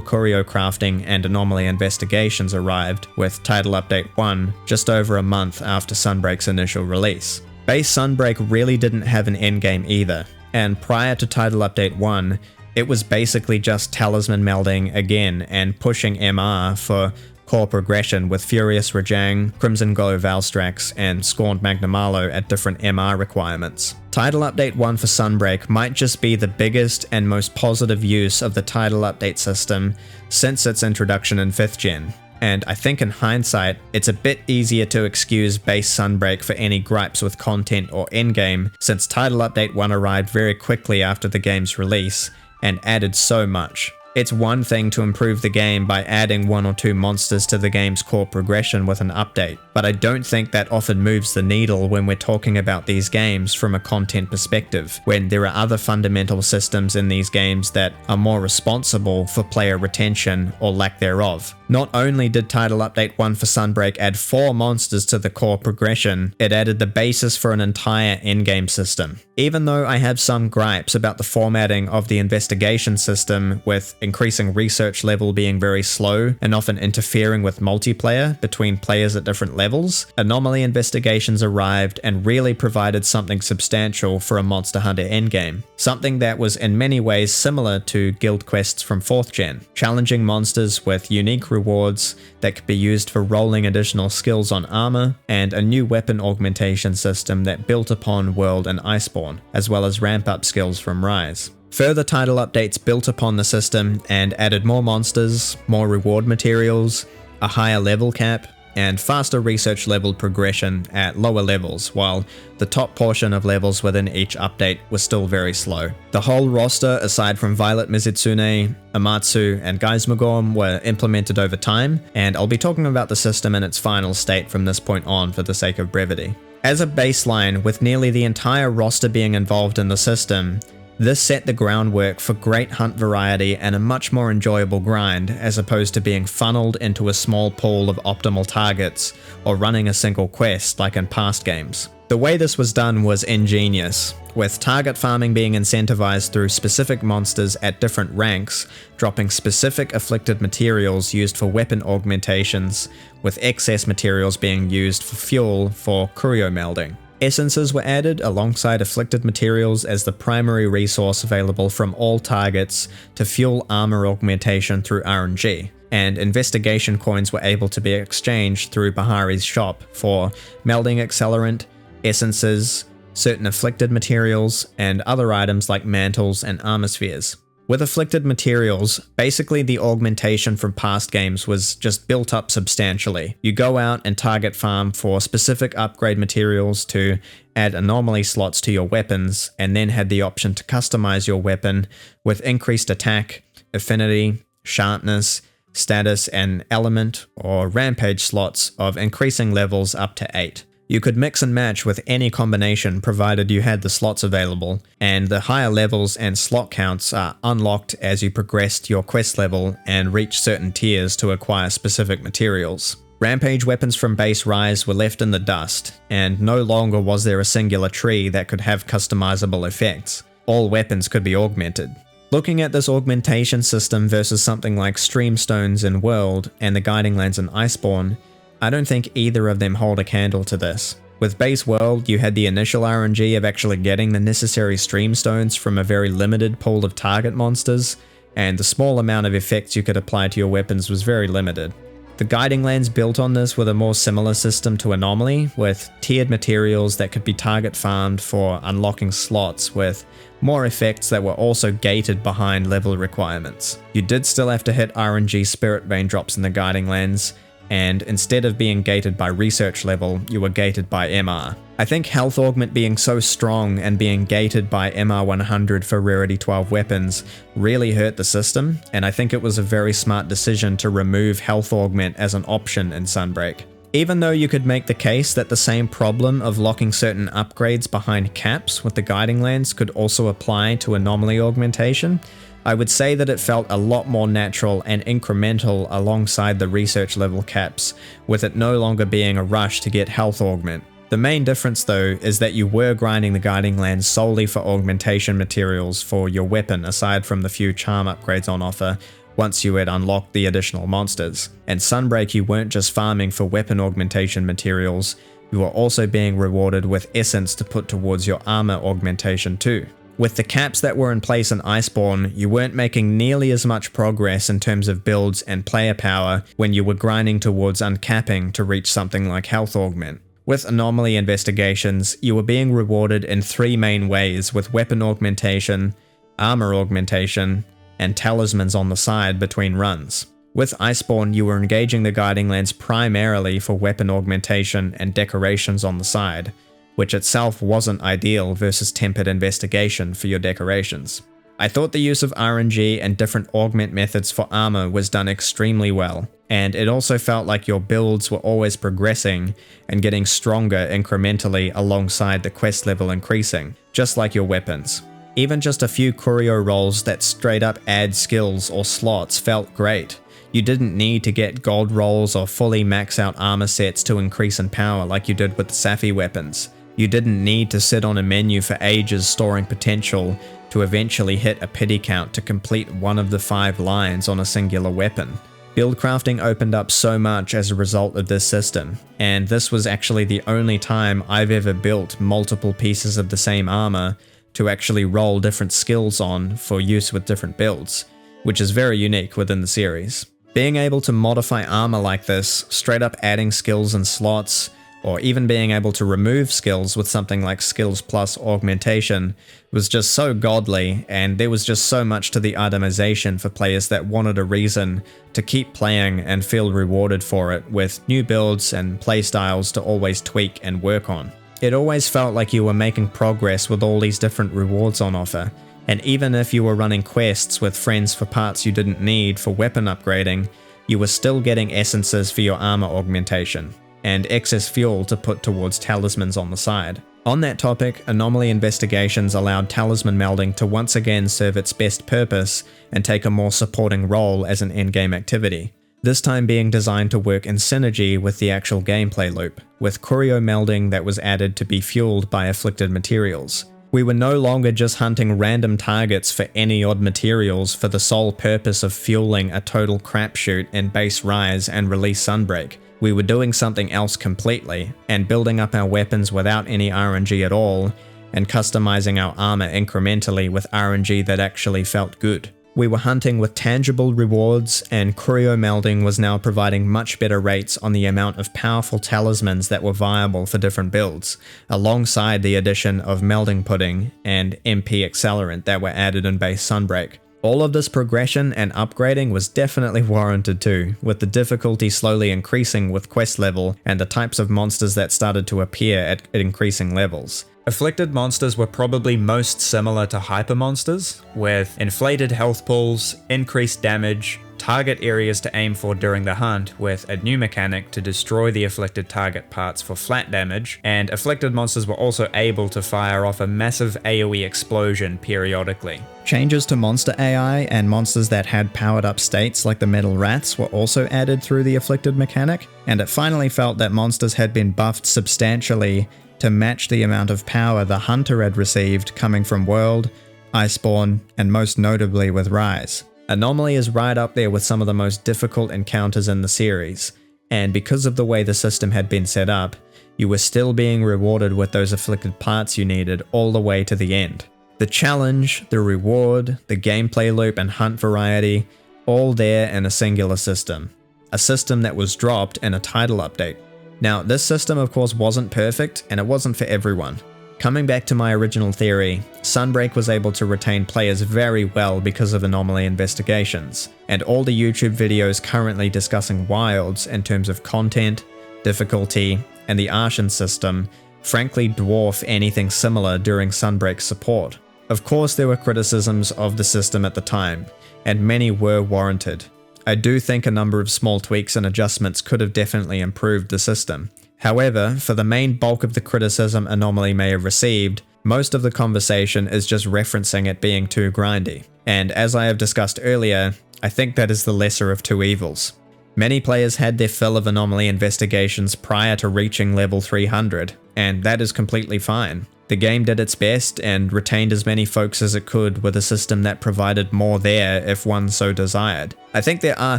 Curio Crafting and Anomaly Investigations arrived with Title Update 1 just over a month after Sunbreak's initial release. Base Sunbreak really didn't have an endgame either, and prior to Title Update 1, it was basically just talisman melding again and pushing MR for core progression with Furious Rajang, Crimson Glow Valstrax, and Scorned Magnamalo at different MR requirements. Title Update 1 for Sunbreak might just be the biggest and most positive use of the title update system since its introduction in 5th gen. And I think in hindsight, it's a bit easier to excuse base Sunbreak for any gripes with content or endgame, since Title Update 1 arrived very quickly after the game's release and added so much. It's one thing to improve the game by adding 1 or 2 monsters to the game's core progression with an update, but I don't think that often moves the needle when we're talking about these games from a content perspective, when there are other fundamental systems in these games that are more responsible for player retention or lack thereof. Not only did Title Update 1 for Sunbreak add 4 monsters to the core progression, it added the basis for an entire endgame system. Even though I have some gripes about the formatting of the investigation system, with increasing research level being very slow and often interfering with multiplayer between players at different levels, Anomaly Investigations arrived and really provided something substantial for a Monster Hunter endgame. Something that was in many ways similar to guild quests from 4th gen, challenging monsters with unique rewards that could be used for rolling additional skills on armor, and a new weapon augmentation system that built upon World and Iceborne, as well as ramp up skills from Rise. Further title updates built upon the system and added more monsters, more reward materials, a higher level cap, and faster research level progression at lower levels, while the top portion of levels within each update was still very slow. The whole roster, aside from Violet Mizitsune, Amatsu, and Geismagorm, were implemented over time, and I'll be talking about the system in its final state from this point on for the sake of brevity. As a baseline, with nearly the entire roster being involved in the system, this set the groundwork for great hunt variety and a much more enjoyable grind, as opposed to being funneled into a small pool of optimal targets or running a single quest like in past games. The way this was done was ingenious, with target farming being incentivized through specific monsters at different ranks, dropping specific afflicted materials used for weapon augmentations, with excess materials being used for fuel for curio melding. Essences were added alongside afflicted materials as the primary resource available from all targets to fuel armor augmentation through RNG, and investigation coins were able to be exchanged through Bahari's shop for melding accelerant, essences, certain afflicted materials, and other items like mantles and armor spheres. With afflicted materials, basically the augmentation from past games was just built up substantially. You go out and target farm for specific upgrade materials to add anomaly slots to your weapons, and then had the option to customize your weapon with increased attack, affinity, sharpness, status, and element or rampage slots of increasing levels up to 8. You could mix and match with any combination provided you had the slots available, and the higher levels and slot counts are unlocked as you progressed your quest level and reach certain tiers to acquire specific materials. Rampage weapons from base Rise were left in the dust, and no longer was there a singular tree that could have customizable effects. All weapons could be augmented. Looking at this augmentation system versus something like Streamstones in World and the Guiding Lands in Iceborne, I don't think either of them hold a candle to this. With base World, you had the initial RNG of actually getting the necessary Streamstones from a very limited pool of target monsters, and the small amount of effects you could apply to your weapons was very limited. The Guiding Lands built on this with a more similar system to Anomaly, with tiered materials that could be target farmed for unlocking slots with more effects that were also gated behind level requirements. You did still have to hit RNG Spirit Vein drops in the Guiding Lands, and instead of being gated by research level, you were gated by MR. I think Health Augment being so strong and being gated by MR 100 for Rarity 12 weapons really hurt the system, and I think it was a very smart decision to remove Health Augment as an option in Sunbreak. Even though you could make the case that the same problem of locking certain upgrades behind caps with the Guiding Lands could also apply to Anomaly Augmentation, I would say that it felt a lot more natural and incremental alongside the research level caps, with it no longer being a rush to get health augment. The main difference though is that you were grinding the Guiding Lands solely for augmentation materials for your weapon aside from the few charm upgrades on offer once you had unlocked the additional monsters. And Sunbreak, you weren't just farming for weapon augmentation materials, you were also being rewarded with essence to put towards your armor augmentation too. With the caps that were in place in Iceborne, you weren't making nearly as much progress in terms of builds and player power when you were grinding towards uncapping to reach something like Health Augment. With Anomaly Investigations, you were being rewarded in three main ways with weapon augmentation, armor augmentation, and talismans on the side between runs. With Iceborne, you were engaging the Guiding Lands primarily for weapon augmentation and decorations on the side, which itself wasn't ideal versus Tempered Investigation for your decorations. I thought the use of RNG and different augment methods for armor was done extremely well, and it also felt like your builds were always progressing and getting stronger incrementally alongside the quest level increasing, just like your weapons. Even just a few curio rolls that straight up add skills or slots felt great. You didn't need to get gold rolls or fully max out armor sets to increase in power like you did with the Saphi weapons. You didn't need to sit on a menu for ages storing potential to eventually hit a pity count to complete one of the 5 lines on a singular weapon. Build crafting opened up so much as a result of this system, and this was actually the only time I've ever built multiple pieces of the same armor to actually roll different skills on for use with different builds, which is very unique within the series. Being able to modify armor like this, straight up adding skills and slots, or even being able to remove skills with something like skills plus augmentation was just so godly, and there was just so much to the itemization for players that wanted a reason to keep playing and feel rewarded for it with new builds and playstyles to always tweak and work on. It always felt like you were making progress with all these different rewards on offer, and even if you were running quests with friends for parts you didn't need for weapon upgrading, you were still getting essences for your armor augmentation, and excess fuel to put towards talismans on the side. On that topic, Anomaly Investigations allowed talisman melding to once again serve its best purpose and take a more supporting role as an endgame activity, this time being designed to work in synergy with the actual gameplay loop, with curio melding that was added to be fueled by afflicted materials. We were no longer just hunting random targets for any odd materials for the sole purpose of fueling a total crapshoot in base Rise and release Sunbreak. We were doing something else completely, and building up our weapons without any RNG at all, and customizing our armor incrementally with RNG that actually felt good. We were hunting with tangible rewards, and curio melding was now providing much better rates on the amount of powerful talismans that were viable for different builds, alongside the addition of melding pudding and MP accelerant that were added in base Sunbreak. All of this progression and upgrading was definitely warranted too, with the difficulty slowly increasing with quest level and the types of monsters that started to appear at increasing levels. Afflicted monsters were probably most similar to hyper monsters, with inflated health pools, increased damage, target areas to aim for during the hunt with a new mechanic to destroy the afflicted target parts for flat damage, and afflicted monsters were also able to fire off a massive AoE explosion periodically. Changes to monster AI and monsters that had powered up states like the metal rats were also added through the afflicted mechanic, and it finally felt that monsters had been buffed substantially to match the amount of power the hunter had received coming from World, Iceborne, and most notably with Rise. Anomaly is right up there with some of the most difficult encounters in the series, and because of the way the system had been set up, you were still being rewarded with those afflicted parts you needed all the way to the end. The challenge, the reward, the gameplay loop and hunt variety, all there in a singular system. A system that was dropped in a title update. Now, this system of course wasn't perfect, and it wasn't for everyone. Coming back to my original theory, Sunbreak was able to retain players very well because of anomaly investigations, and all the YouTube videos currently discussing Wilds in terms of content, difficulty, and the Arshan system frankly dwarf anything similar during Sunbreak's support. Of course there were criticisms of the system at the time, and many were warranted. I do think a number of small tweaks and adjustments could have definitely improved the system. However, for the main bulk of the criticism Anomaly may have received, most of the conversation is just referencing it being too grindy. And as I have discussed earlier, I think that is the lesser of two evils. Many players had their fill of anomaly investigations prior to reaching level 300, and that is completely fine. The game did its best and retained as many folks as it could with a system that provided more there if one so desired. I think there are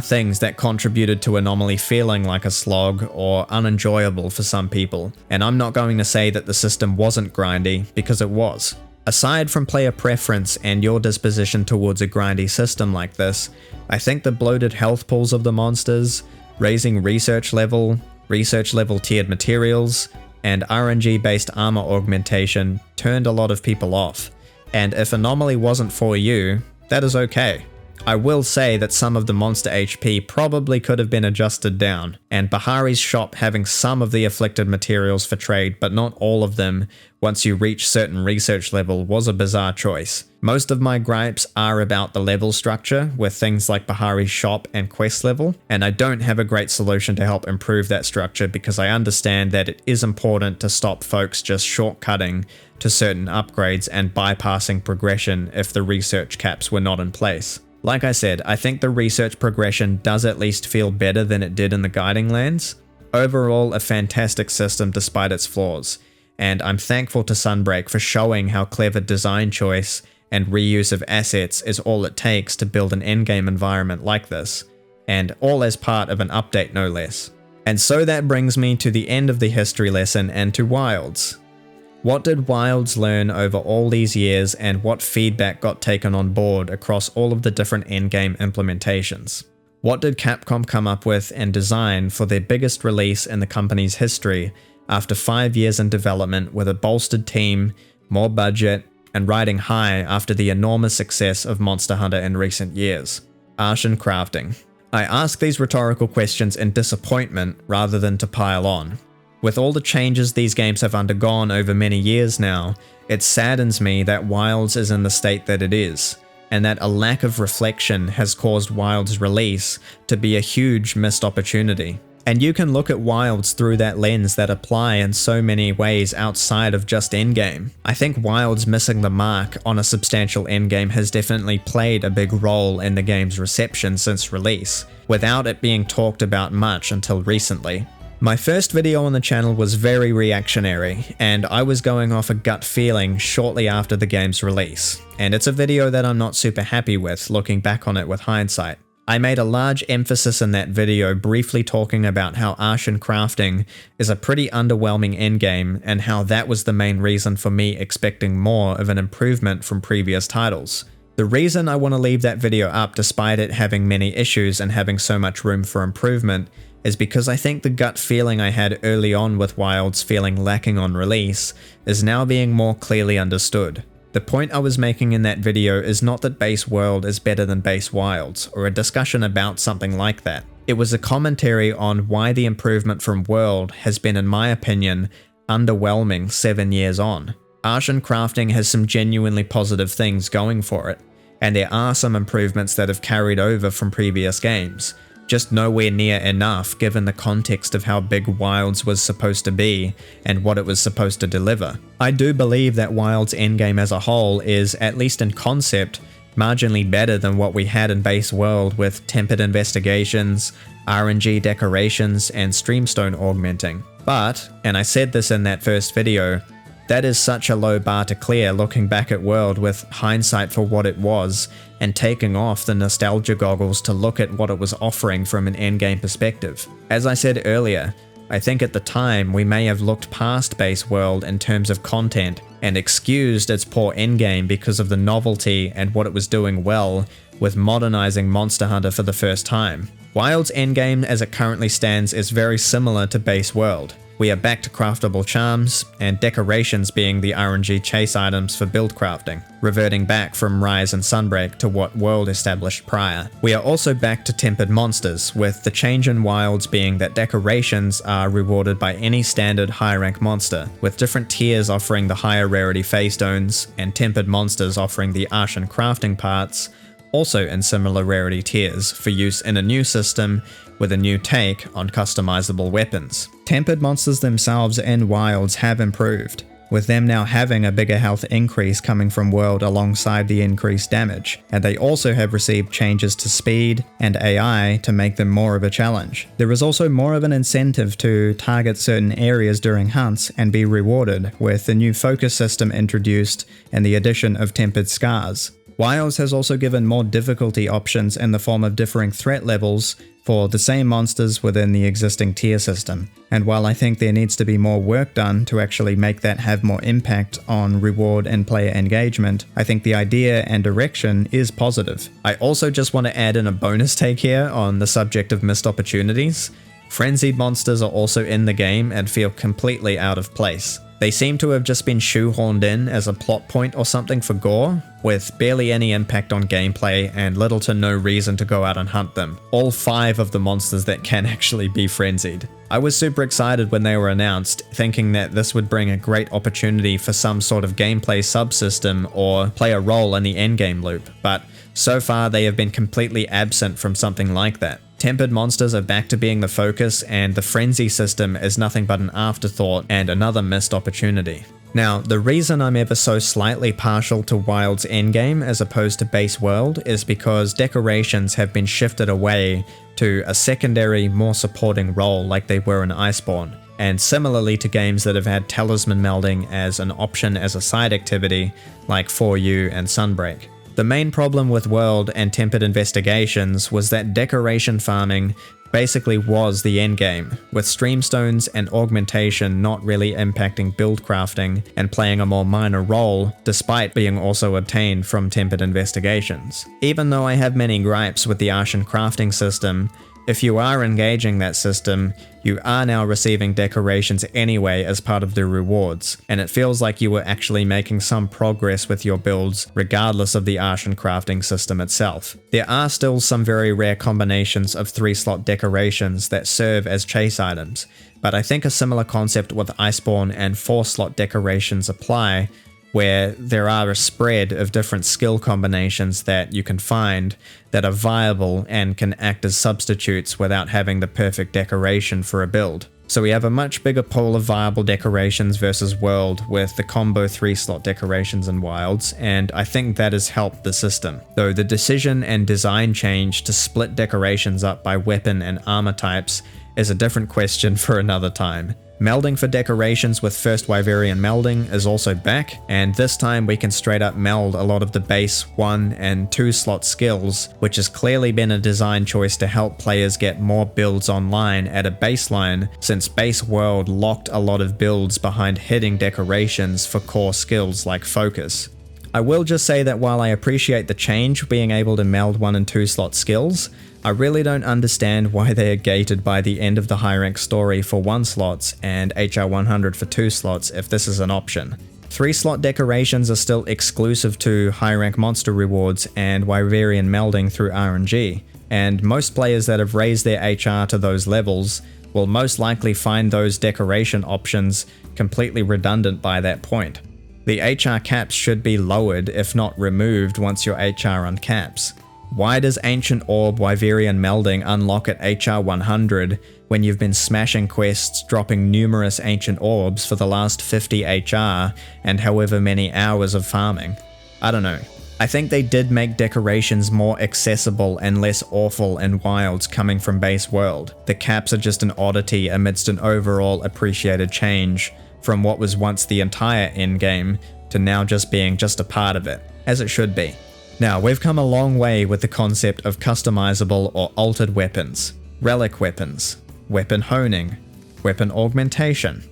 things that contributed to Anomaly feeling like a slog or unenjoyable for some people, and I'm not going to say that the system wasn't grindy, because it was. Aside from player preference and your disposition towards a grindy system like this, I think the bloated health pools of the monsters, raising research level tiered materials, and RNG based armor augmentation turned a lot of people off. And if Anomaly wasn't for you, that is okay. I will say that some of the monster HP probably could have been adjusted down, and Bahari's shop having some of the afflicted materials for trade but not all of them once you reach certain research level was a bizarre choice. Most of my gripes are about the level structure with things like Bahari's shop and quest level, and I don't have a great solution to help improve that structure because I understand that it is important to stop folks just shortcutting to certain upgrades and bypassing progression if the research caps were not in place. Like I said, I think the research progression does at least feel better than it did in the Guiding Lands. Overall, a fantastic system despite its flaws, and I'm thankful to Sunbreak for showing how clever design choice and reuse of assets is all it takes to build an endgame environment like this, and all as part of an update no less. And so that brings me to the end of the history lesson and to Wilds. What did Wilds learn over all these years, and what feedback got taken on board across all of the different endgame implementations? What did Capcom come up with and design for their biggest release in the company's history after 5 years in development with a bolstered team, more budget, and riding high after the enormous success of Monster Hunter in recent years? Arshan crafting. I ask these rhetorical questions in disappointment rather than to pile on. With all the changes these games have undergone over many years now, it saddens me that Wilds is in the state that it is, and that a lack of reflection has caused Wilds' release to be a huge missed opportunity. And you can look at Wilds through that lens that apply in so many ways outside of just endgame. I think Wilds missing the mark on a substantial endgame has definitely played a big role in the game's reception since release, without it being talked about much until recently. My first video on the channel was very reactionary, and I was going off a gut feeling shortly after the game's release, and it's a video that I'm not super happy with looking back on it with hindsight. I made a large emphasis in that video briefly talking about how Arshan crafting is a pretty underwhelming endgame and how that was the main reason for me expecting more of an improvement from previous titles. The reason I want to leave that video up despite it having many issues and having so much room for improvement is because I think the gut feeling I had early on with Wilds feeling lacking on release is now being more clearly understood. The point I was making in that video is not that base World is better than base Wilds, or a discussion about something like that. It was a commentary on why the improvement from World has been, in my opinion, underwhelming 7 years on. Arshan crafting has some genuinely positive things going for it, and there are some improvements that have carried over from previous games, just nowhere near enough given the context of how big Wilds was supposed to be and what it was supposed to deliver. I do believe that Wilds endgame as a whole is, at least in concept, marginally better than what we had in base world with tempered investigations, RNG decorations, and streamstone augmenting. But, and I said this in that first video, that is such a low bar to clear looking back at world with hindsight for what it was and taking off the nostalgia goggles to look at what it was offering from an endgame perspective. As I said earlier, I think at the time we may have looked past base world in terms of content and excused its poor endgame because of the novelty and what it was doing well with modernizing Monster Hunter for the first time. Wild's endgame as it currently stands is very similar to base world. We are back to craftable charms, and decorations being the RNG chase items for build crafting, reverting back from Rise and Sunbreak to what world established prior. We are also back to tempered monsters, with the change in Wilds being that decorations are rewarded by any standard high rank monster, with different tiers offering the higher rarity phase stones, and tempered monsters offering the Ashen crafting parts, also in similar rarity tiers, for use in a new system with a new take on customizable weapons. Tempered monsters themselves in Wilds have improved, with them now having a bigger health increase coming from world alongside the increased damage, and they also have received changes to speed and AI to make them more of a challenge. There is also more of an incentive to target certain areas during hunts and be rewarded, with the new focus system introduced and the addition of tempered scars. Wilds has also given more difficulty options in the form of differing threat levels for the same monsters within the existing tier system, and while I think there needs to be more work done to actually make that have more impact on reward and player engagement, I think the idea and direction is positive. I also just want to add in a bonus take here on the subject of missed opportunities. Frenzied monsters are also in the game and feel completely out of place. They seem to have just been shoehorned in as a plot point or something for gore, with barely any impact on gameplay and little to no reason to go out and hunt them. All 5 of the monsters that can actually be frenzied. I was super excited when they were announced, thinking that this would bring a great opportunity for some sort of gameplay subsystem or play a role in the endgame loop, but so far they have been completely absent from something like that. Tempered monsters are back to being the focus, and the frenzy system is nothing but an afterthought and another missed opportunity. Now, the reason I'm ever so slightly partial to Wild's endgame as opposed to base world is because decorations have been shifted away to a secondary, more supporting role like they were in Iceborne, and similarly to games that have had talisman melding as an option as a side activity like 4U and Sunbreak. The main problem with World and Tempered Investigations was that decoration farming basically was the endgame, with streamstones and augmentation not really impacting build crafting and playing a more minor role, despite being also obtained from Tempered Investigations. Even though I have many gripes with the Ashen crafting system, if you are engaging that system, you are now receiving decorations anyway as part of the rewards, and it feels like you were actually making some progress with your builds regardless of the Ashen crafting system itself. There are still some very rare combinations of 3-slot decorations that serve as chase items, but I think a similar concept with Iceborne and 4-slot decorations apply, where there are a spread of different skill combinations that you can find that are viable and can act as substitutes without having the perfect decoration for a build. So we have a much bigger pool of viable decorations versus World with the combo 3-slot decorations in Wilds, and I think that has helped the system. Though the decision and design change to split decorations up by weapon and armor types is a different question for another time. Melding for decorations with first Wyverian melding is also back, and this time we can straight up meld a lot of the base 1 and 2 slot skills, which has clearly been a design choice to help players get more builds online at a baseline, since base world locked a lot of builds behind hitting decorations for core skills like focus. I will just say that while I appreciate the change being able to meld 1 and 2 slot skills, I really don't understand why they are gated by the end of the high rank story for 1 slots and HR 100 for 2 slots if this is an option. 3-slot decorations are still exclusive to high rank monster rewards and Wyverian melding through RNG, and most players that have raised their HR to those levels will most likely find those decoration options completely redundant by that point. The HR caps should be lowered if not removed once your HR uncaps. Why does Ancient Orb Wyverian Melding unlock at HR 100 when you've been smashing quests dropping numerous Ancient Orbs for the last 50 HR and however many hours of farming? I don't know. I think they did make decorations more accessible and less awful in Wilds coming from base world. The caps are just an oddity amidst an overall appreciated change from what was once the entire endgame to now just being just a part of it, as it should be. Now, we've come a long way with the concept of customizable or altered weapons, relic weapons, weapon honing, weapon augmentation,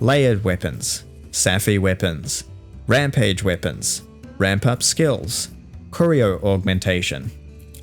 layered weapons, Saphi weapons, rampage weapons, ramp up skills, curio augmentation.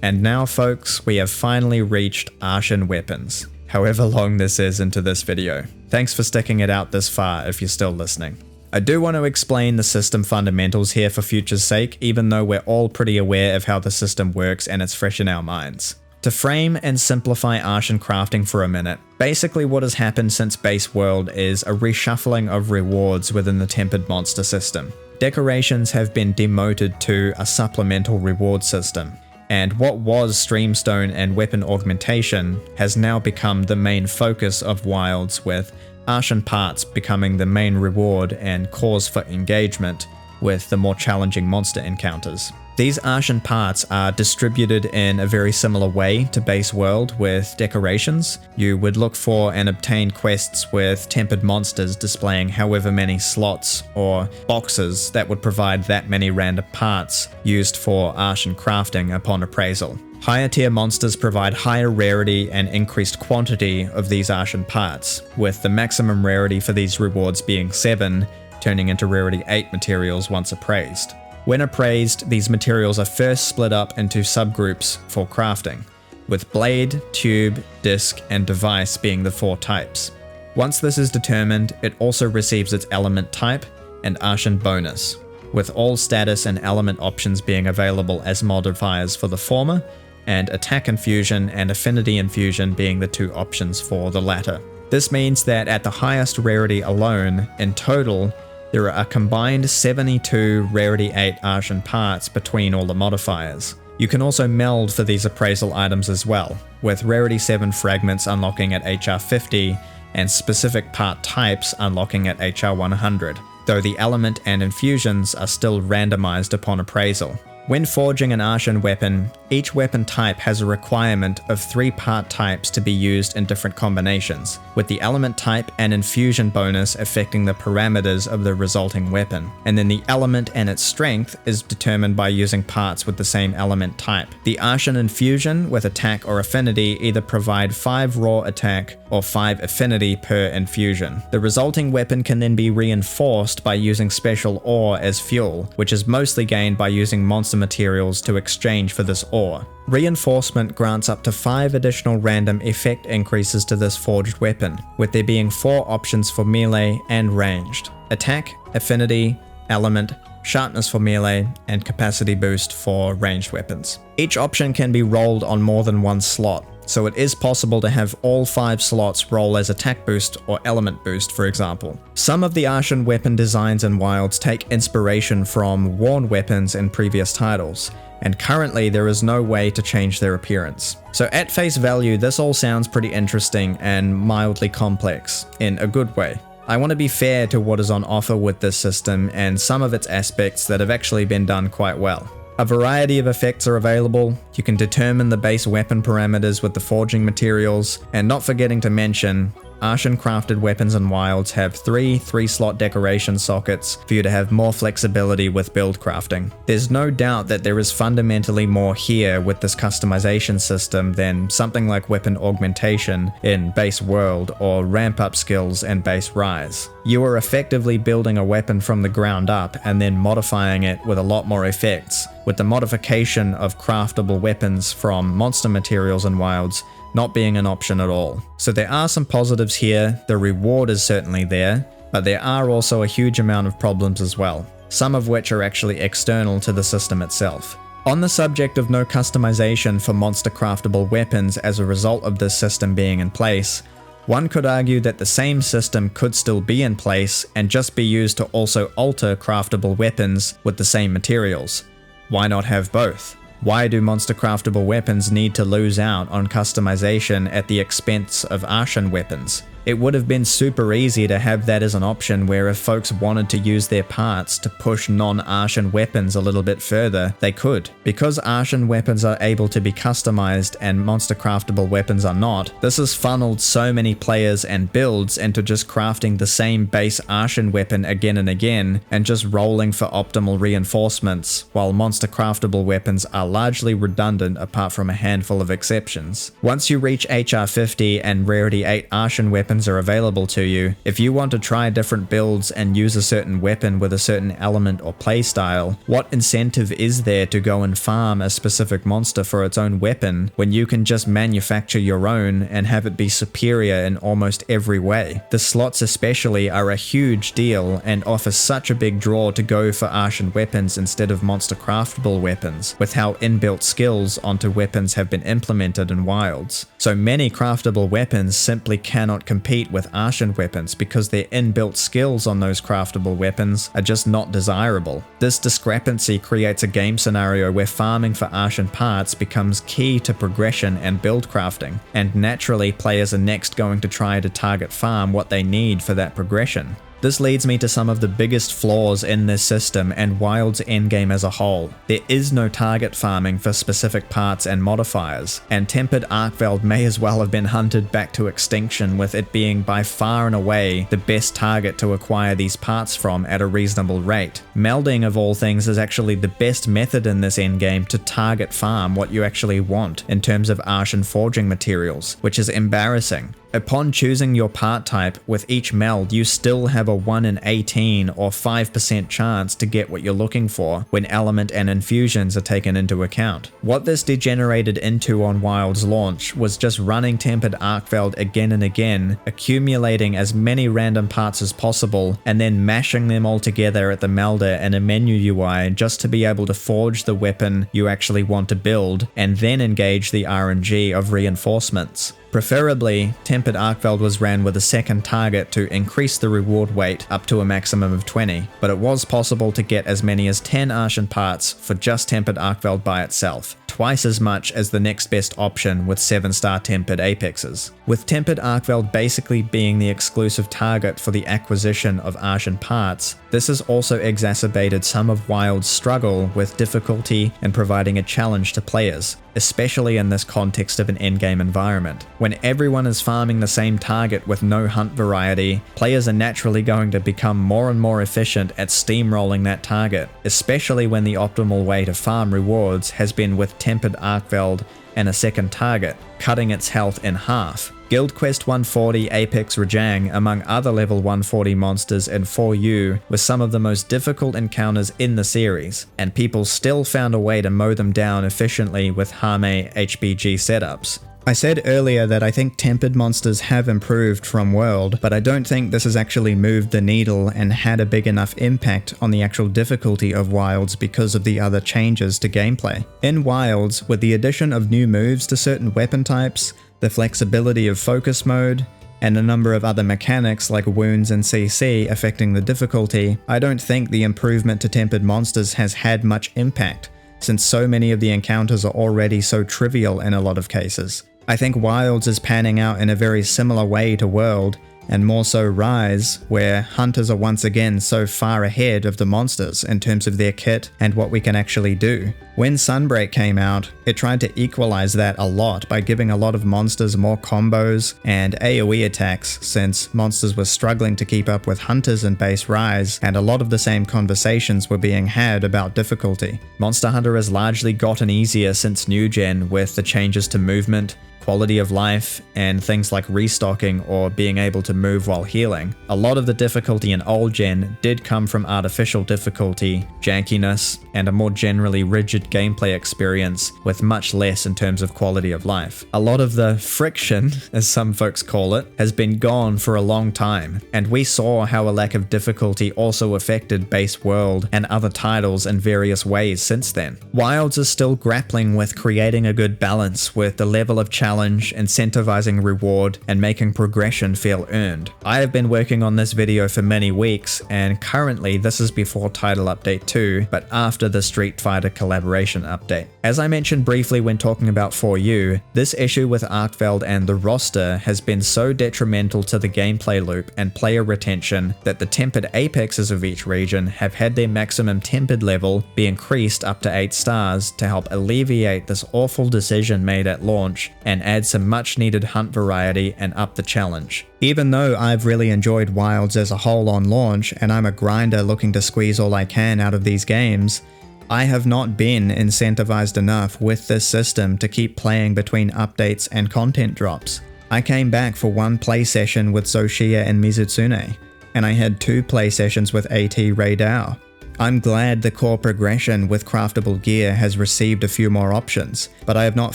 And now folks, we have finally reached Ashen weapons, however long this is into this video. Thanks for sticking it out this far if you're still listening. I do want to explain the system fundamentals here for future's sake, even though we're all pretty aware of how the system works and it's fresh in our minds. To frame and simplify Ashen crafting for a minute, basically what has happened since base world is a reshuffling of rewards within the tempered monster system. Decorations have been demoted to a supplemental reward system, and what was Streamstone and weapon augmentation has now become the main focus of Wilds, with Ashen parts becoming the main reward and cause for engagement with the more challenging monster encounters. These Ashen parts are distributed in a very similar way to base world with decorations. You would look for and obtain quests with tempered monsters displaying however many slots or boxes that would provide that many random parts used for Ashen crafting upon appraisal. Higher tier monsters provide higher rarity and increased quantity of these Ashen parts, with the maximum rarity for these rewards being 7, turning into rarity 8 materials once appraised. When appraised, these materials are first split up into subgroups for crafting, with blade, tube, disc, and device being the 4 types. Once this is determined, it also receives its element type and Ashen bonus, with all status and element options being available as modifiers for the former, and attack infusion and affinity infusion being the 2 options for the latter. This means that at the highest rarity alone, in total, there are a combined 72 rarity 8 Ashen parts between all the modifiers. You can also meld for these appraisal items as well, with rarity 7 fragments unlocking at HR 50 and specific part types unlocking at HR 100, though the element and infusions are still randomized upon appraisal. When forging an Ashen weapon, each weapon type has a requirement of 3 part types to be used in different combinations, with the element type and infusion bonus affecting the parameters of the resulting weapon, and then the element and its strength is determined by using parts with the same element type. The Ashen infusion with attack or affinity either provide 5 raw attack or 5 affinity per infusion. The resulting weapon can then be reinforced by using special ore as fuel, which is mostly gained by using monster materials to exchange for this ore. Reinforcement grants up to 5 additional random effect increases to this forged weapon, with there being 4 options for melee and ranged: attack, affinity, element, sharpness for melee, and capacity boost for ranged weapons. Each option can be rolled on more than one slot, so it is possible to have all 5 slots roll as attack boost or element boost, for example. Some of the Ashen weapon designs in Wilds take inspiration from worn weapons in previous titles, and currently there is no way to change their appearance. So at face value, this all sounds pretty interesting and mildly complex, in a good way. I want to be fair to what is on offer with this system and some of its aspects that have actually been done quite well. A variety of effects are available. You can determine the base weapon parameters with the forging materials, and not forgetting to mention, Ashen crafted weapons in Wilds have 3 3-slot decoration sockets for you to have more flexibility with build crafting. There's no doubt that there is fundamentally more here with this customization system than something like weapon augmentation in base world or ramp up skills in base rise. You are effectively building a weapon from the ground up and then modifying it with a lot more effects, with the modification of craftable weapons from monster materials in Wilds not being an option at all. So there are some positives here, the reward is certainly there, but there are also a huge amount of problems as well, some of which are actually external to the system itself. On the subject of no customization for monster craftable weapons as a result of this system being in place, One could argue that the same system could still be in place and just be used to also alter craftable weapons with the same materials. Why not have both? Why do monster craftable weapons need to lose out on customization at the expense of Ashen weapons? It would have been super easy to have that as an option where if folks wanted to use their parts to push non-Ashen weapons a little bit further, they could. Because Ashen weapons are able to be customized and monster craftable weapons are not, this has funneled so many players and builds into just crafting the same base Ashen weapon again and again and just rolling for optimal reinforcements, while monster craftable weapons are largely redundant apart from a handful of exceptions. Once you reach HR 50 and Rarity 8 Ashen weapons are available to you, if you want to try different builds and use a certain weapon with a certain element or playstyle, what incentive is there to go and farm a specific monster for its own weapon when you can just manufacture your own and have it be superior in almost every way? The slots especially are a huge deal and offer such a big draw to go for Ashen weapons instead of monster craftable weapons, with how inbuilt skills onto weapons have been implemented in Wilds. So many craftable weapons simply cannot compete with Ashen weapons because their inbuilt skills on those craftable weapons are just not desirable. This discrepancy creates a game scenario where farming for Ashen parts becomes key to progression and build crafting, and naturally players are next going to try to target farm what they need for that progression. This leads me to some of the biggest flaws in this system and Wild's endgame as a whole. There is no target farming for specific parts and modifiers, and Tempered Arcveld may as well have been hunted back to extinction, with it being by far and away the best target to acquire these parts from at a reasonable rate. Melding of all things is actually the best method in this endgame to target farm what you actually want in terms of Ashen forging materials, which is embarrassing. Upon choosing your part type, with each meld you still have a 1 in 18 or 5% chance to get what you're looking for when element and infusions are taken into account. What this degenerated into on Wild's launch was just running Tempered Arcveld again and again, accumulating as many random parts as possible, and then mashing them all together at the melder in a menu UI just to be able to forge the weapon you actually want to build, and then engage the RNG of reinforcements. Preferably, Tempered Arcveld was ran with a second target to increase the reward weight up to a maximum of 20, but it was possible to get as many as 10 Ashen parts for just Tempered Arcveld by itself, twice as much as the next best option with 7-star Tempered Apexes. With Tempered Arcveld basically being the exclusive target for the acquisition of Ashen parts, this has also exacerbated some of Wild's struggle with difficulty and providing a challenge to players, especially in this context of an endgame environment. When everyone is farming the same target with no hunt variety, players are naturally going to become more and more efficient at steamrolling that target, especially when the optimal way to farm rewards has been with Tempered Arcveld and a second target, cutting its health in half. Guild Quest 140 Apex Rajang, among other level 140 monsters in 4U, were some of the most difficult encounters in the series, and people still found a way to mow them down efficiently with Hame HBG setups. I said earlier that I think tempered monsters have improved from World, but I don't think this has actually moved the needle and had a big enough impact on the actual difficulty of Wilds because of the other changes to gameplay. In Wilds, with the addition of new moves to certain weapon types, the flexibility of focus mode, and a number of other mechanics like wounds and CC affecting the difficulty, I don't think the improvement to tempered monsters has had much impact, since so many of the encounters are already so trivial in a lot of cases. I think Wilds is panning out in a very similar way to World, and more so Rise, where hunters are once again so far ahead of the monsters in terms of their kit and what we can actually do. When Sunbreak came out, it tried to equalize that a lot by giving a lot of monsters more combos and AoE attacks, since monsters were struggling to keep up with hunters in base Rise, and a lot of the same conversations were being had about difficulty. Monster Hunter has largely gotten easier since New Gen, with the changes to movement, quality of life, and things like restocking or being able to move while healing. A lot of the difficulty in old gen did come from artificial difficulty, jankiness, and a more generally rigid gameplay experience with much less in terms of quality of life. A lot of the friction, as some folks call it, has been gone for a long time, and we saw how a lack of difficulty also affected base World and other titles in various ways since then. Wilds is still grappling with creating a good balance with the level of challenge challenge, incentivizing reward, and making progression feel earned. I have been working on this video for many weeks, and currently this is before Title Update 2, but after the Street Fighter collaboration update. As I mentioned briefly when talking about 4U, this issue with Arkveld and the roster has been so detrimental to the gameplay loop and player retention that the tempered apexes of each region have had their maximum tempered level be increased up to 8 stars to help alleviate this awful decision made at launch and add some much needed hunt variety and up the challenge. Even though I've really enjoyed Wilds as a whole on launch and I'm a grinder looking to squeeze all I can out of these games, I have not been incentivized enough with this system to keep playing between updates and content drops. I came back for one play session with Zoshia and Mizutsune, and I had 2 play sessions with AT Ray Dao. I'm glad the core progression with craftable gear has received a few more options, but I have not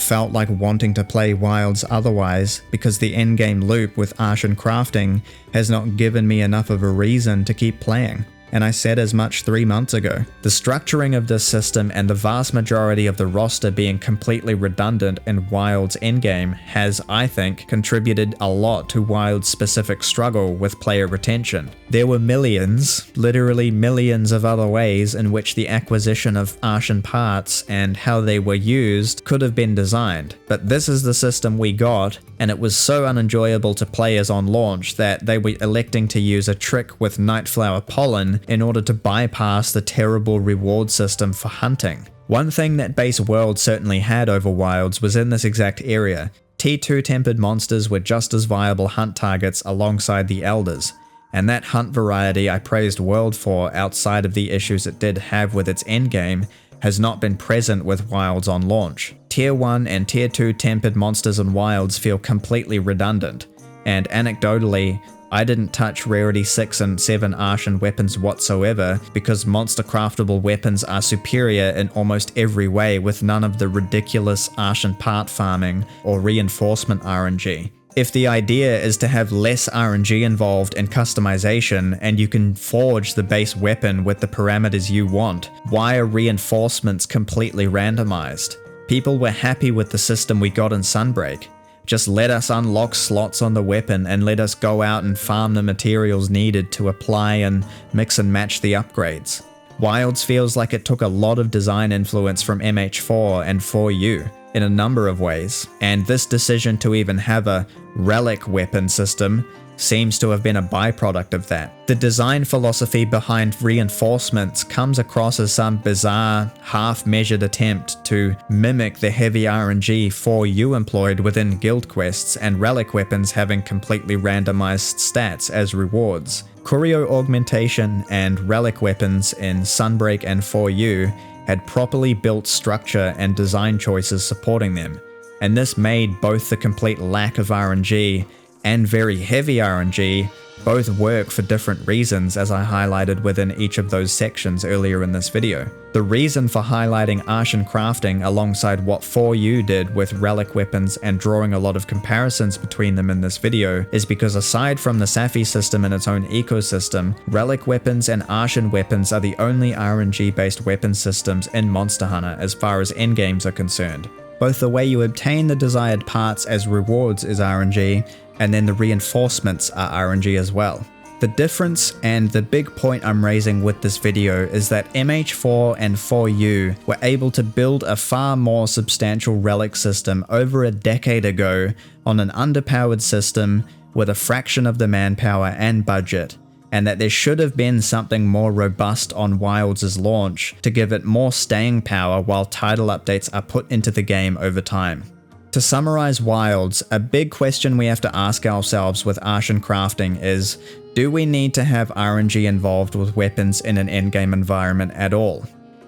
felt like wanting to play Wilds otherwise because the endgame loop with Arshan crafting has not given me enough of a reason to keep playing. And I said as much 3 months ago. The structuring of this system and the vast majority of the roster being completely redundant in Wild's endgame has, I think, contributed a lot to Wild's specific struggle with player retention. There were millions, literally millions of other ways in which the acquisition of Arshan parts and how they were used could have been designed, but this is the system we got, and it was so unenjoyable to players on launch that they were electing to use a trick with Nightflower Pollen in order to bypass the terrible reward system for hunting. One thing that base world certainly had over Wilds was in this exact area. T2 tempered monsters were just as viable hunt targets alongside the elders, and that hunt variety I praised World for outside of the issues it did have with its endgame has not been present with Wilds on launch. Tier 1 and Tier 2 tempered monsters in Wilds feel completely redundant, and anecdotally, I didn't touch Rarity 6 and 7 Arshan weapons whatsoever because monster craftable weapons are superior in almost every way with none of the ridiculous Arshan part farming or reinforcement RNG. If the idea is to have less RNG involved in customization and you can forge the base weapon with the parameters you want, why are reinforcements completely randomized? People were happy with the system we got in Sunbreak. Just let us unlock slots on the weapon and let us go out and farm the materials needed to apply and mix and match the upgrades. Wilds feels like it took a lot of design influence from MH4 and 4U in a number of ways, and this decision to even have a relic weapon system seems to have been a byproduct of that. The design philosophy behind reinforcements comes across as some bizarre, half-measured attempt to mimic the heavy RNG 4U employed within guild quests and relic weapons having completely randomized stats as rewards. Curio augmentation and relic weapons in Sunbreak and 4U had properly built structure and design choices supporting them, and this made both the complete lack of RNG and very heavy RNG both work for different reasons, as I highlighted within each of those sections earlier in this video. The reason for highlighting Arshan crafting alongside what 4U did with relic weapons and drawing a lot of comparisons between them in this video is because aside from the Safi system in its own ecosystem, relic weapons and Arshan weapons are the only RNG based weapon systems in Monster Hunter as far as endgames are concerned. Both the way you obtain the desired parts as rewards is RNG, and then the reinforcements are RNG as well. The difference and the big point I'm raising with this video is that MH4 and 4U were able to build a far more substantial relic system over a decade ago on an underpowered system with a fraction of the manpower and budget, and that there should have been something more robust on Wilds' launch to give it more staying power while title updates are put into the game over time. To summarize Wilds, a big question we have to ask ourselves with Arshan crafting is, do we need to have RNG involved with weapons in an endgame environment at all?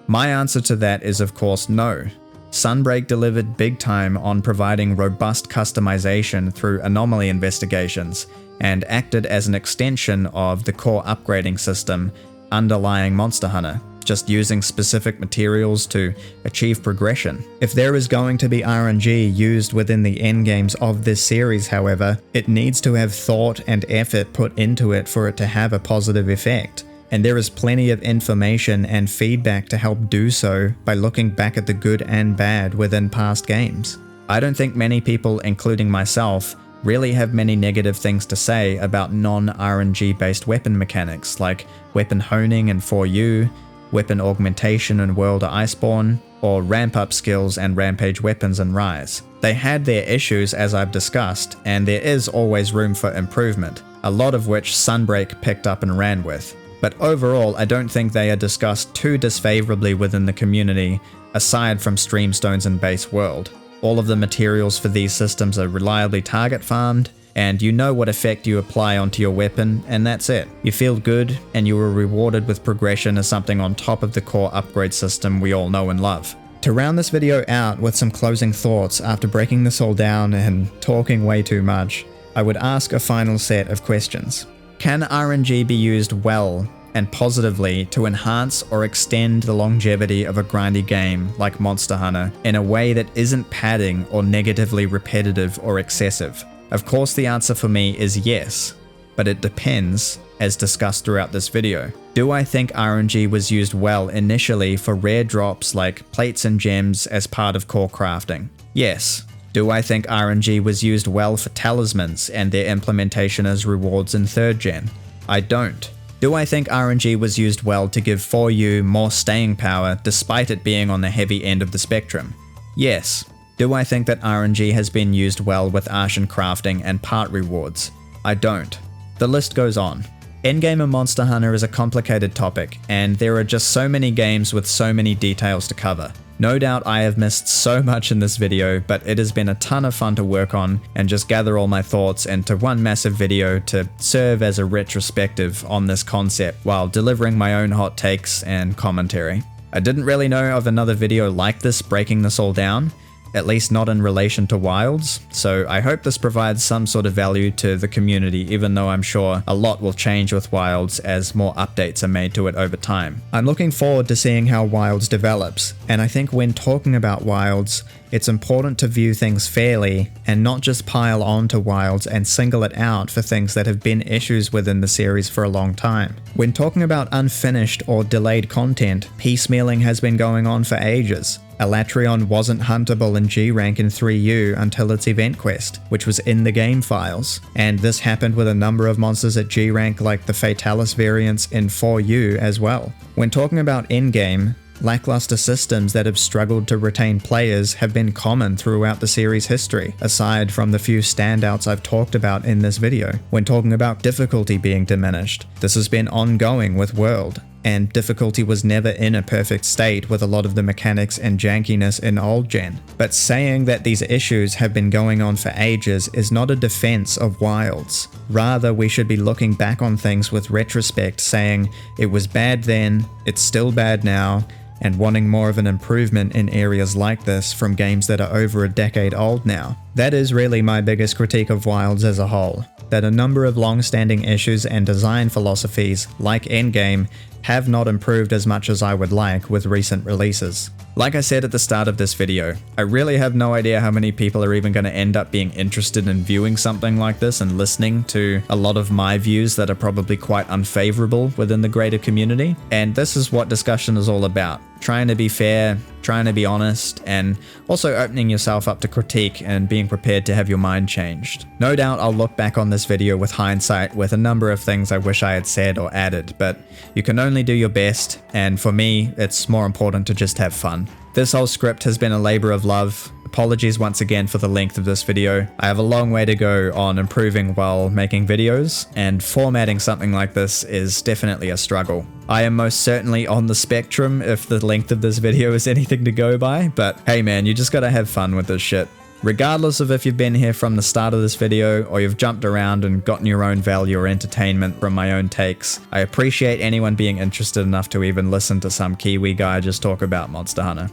My answer to that is of course no. Sunbreak delivered big time on providing robust customization through anomaly investigations, and acted as an extension of the core upgrading system underlying Monster Hunter, just using specific materials to achieve progression. If there is going to be RNG used within the endgames of this series, however, it needs to have thought and effort put into it for it to have a positive effect. And there is plenty of information and feedback to help do so by looking back at the good and bad within past games. I don't think many people, including myself, really have many negative things to say about non-RNG based weapon mechanics like weapon honing in 4U, weapon augmentation in World of Iceborne, or ramp up skills and rampage weapons in Rise. They had their issues as I've discussed, and there is always room for improvement, a lot of which Sunbreak picked up and ran with. But overall, I don't think they are discussed too disfavorably within the community, aside from Streamstones and Base World. All of the materials for these systems are reliably target farmed, and you know what effect you apply onto your weapon, and that's it. You feel good, and you are rewarded with progression as something on top of the core upgrade system we all know and love. To round this video out with some closing thoughts after breaking this all down and talking way too much, I would ask a final set of questions. Can RNG be used well and positively to enhance or extend the longevity of a grindy game like Monster Hunter in a way that isn't padding or negatively repetitive or excessive? Of course, the answer for me is yes, but it depends, as discussed throughout this video. Do I think RNG was used well initially for rare drops like plates and gems as part of core crafting? Yes. Do I think RNG was used well for talismans and their implementation as rewards in 3rd gen? I don't. Do I think RNG was used well to give 4U more staying power despite it being on the heavy end of the spectrum? Yes. Do I think that RNG has been used well with Ashen crafting and part rewards? I don't. The list goes on. Endgame of Monster Hunter is a complicated topic, and there are just so many games with so many details to cover. No doubt I have missed so much in this video, but it has been a ton of fun to work on and just gather all my thoughts into one massive video to serve as a retrospective on this concept while delivering my own hot takes and commentary. I didn't really know of another video like this breaking this all down, at least not in relation to Wilds, so I hope this provides some sort of value to the community, even though I'm sure a lot will change with Wilds as more updates are made to it over time. I'm looking forward to seeing how Wilds develops, and I think when talking about Wilds, it's important to view things fairly and not just pile on to Wilds and single it out for things that have been issues within the series for a long time. When talking about unfinished or delayed content, piecemealing has been going on for ages. Elatrion wasn't huntable in G rank in 3U until its event quest, which was in the game files, and this happened with a number of monsters at G rank like the Fatalis variants in 4U as well. When talking about endgame, lackluster systems that have struggled to retain players have been common throughout the series' history, aside from the few standouts I've talked about in this video. When talking about difficulty being diminished, this has been ongoing with World, and difficulty was never in a perfect state with a lot of the mechanics and jankiness in old gen. But saying that these issues have been going on for ages is not a defense of Wilds. Rather, we should be looking back on things with retrospect, saying it was bad then, it's still bad now, and wanting more of an improvement in areas like this from games that are over a decade old now. That is really my biggest critique of Wilds as a whole, that a number of long-standing issues and design philosophies, like Endgame, have not improved as much as I would like with recent releases. Like I said at the start of this video, I really have no idea how many people are even going to end up being interested in viewing something like this and listening to a lot of my views that are probably quite unfavorable within the greater community. And this is what discussion is all about. Trying to be fair, trying to be honest, and also opening yourself up to critique and being prepared to have your mind changed. No doubt I'll look back on this video with hindsight with a number of things I wish I had said or added, but you can only do your best, and for me, it's more important to just have fun. This whole script has been a labor of love. Apologies once again for the length of this video. I have a long way to go on improving while making videos, and formatting something like this is definitely a struggle. I am most certainly on the spectrum if the length of this video is anything to go by, but hey man, you just gotta have fun with this shit. Regardless of if you've been here from the start of this video or you've jumped around and gotten your own value or entertainment from my own takes, I appreciate anyone being interested enough to even listen to some Kiwi guy just talk about Monster Hunter.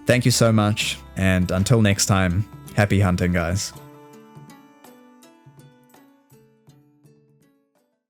Thank you so much, and until next time, happy hunting, guys.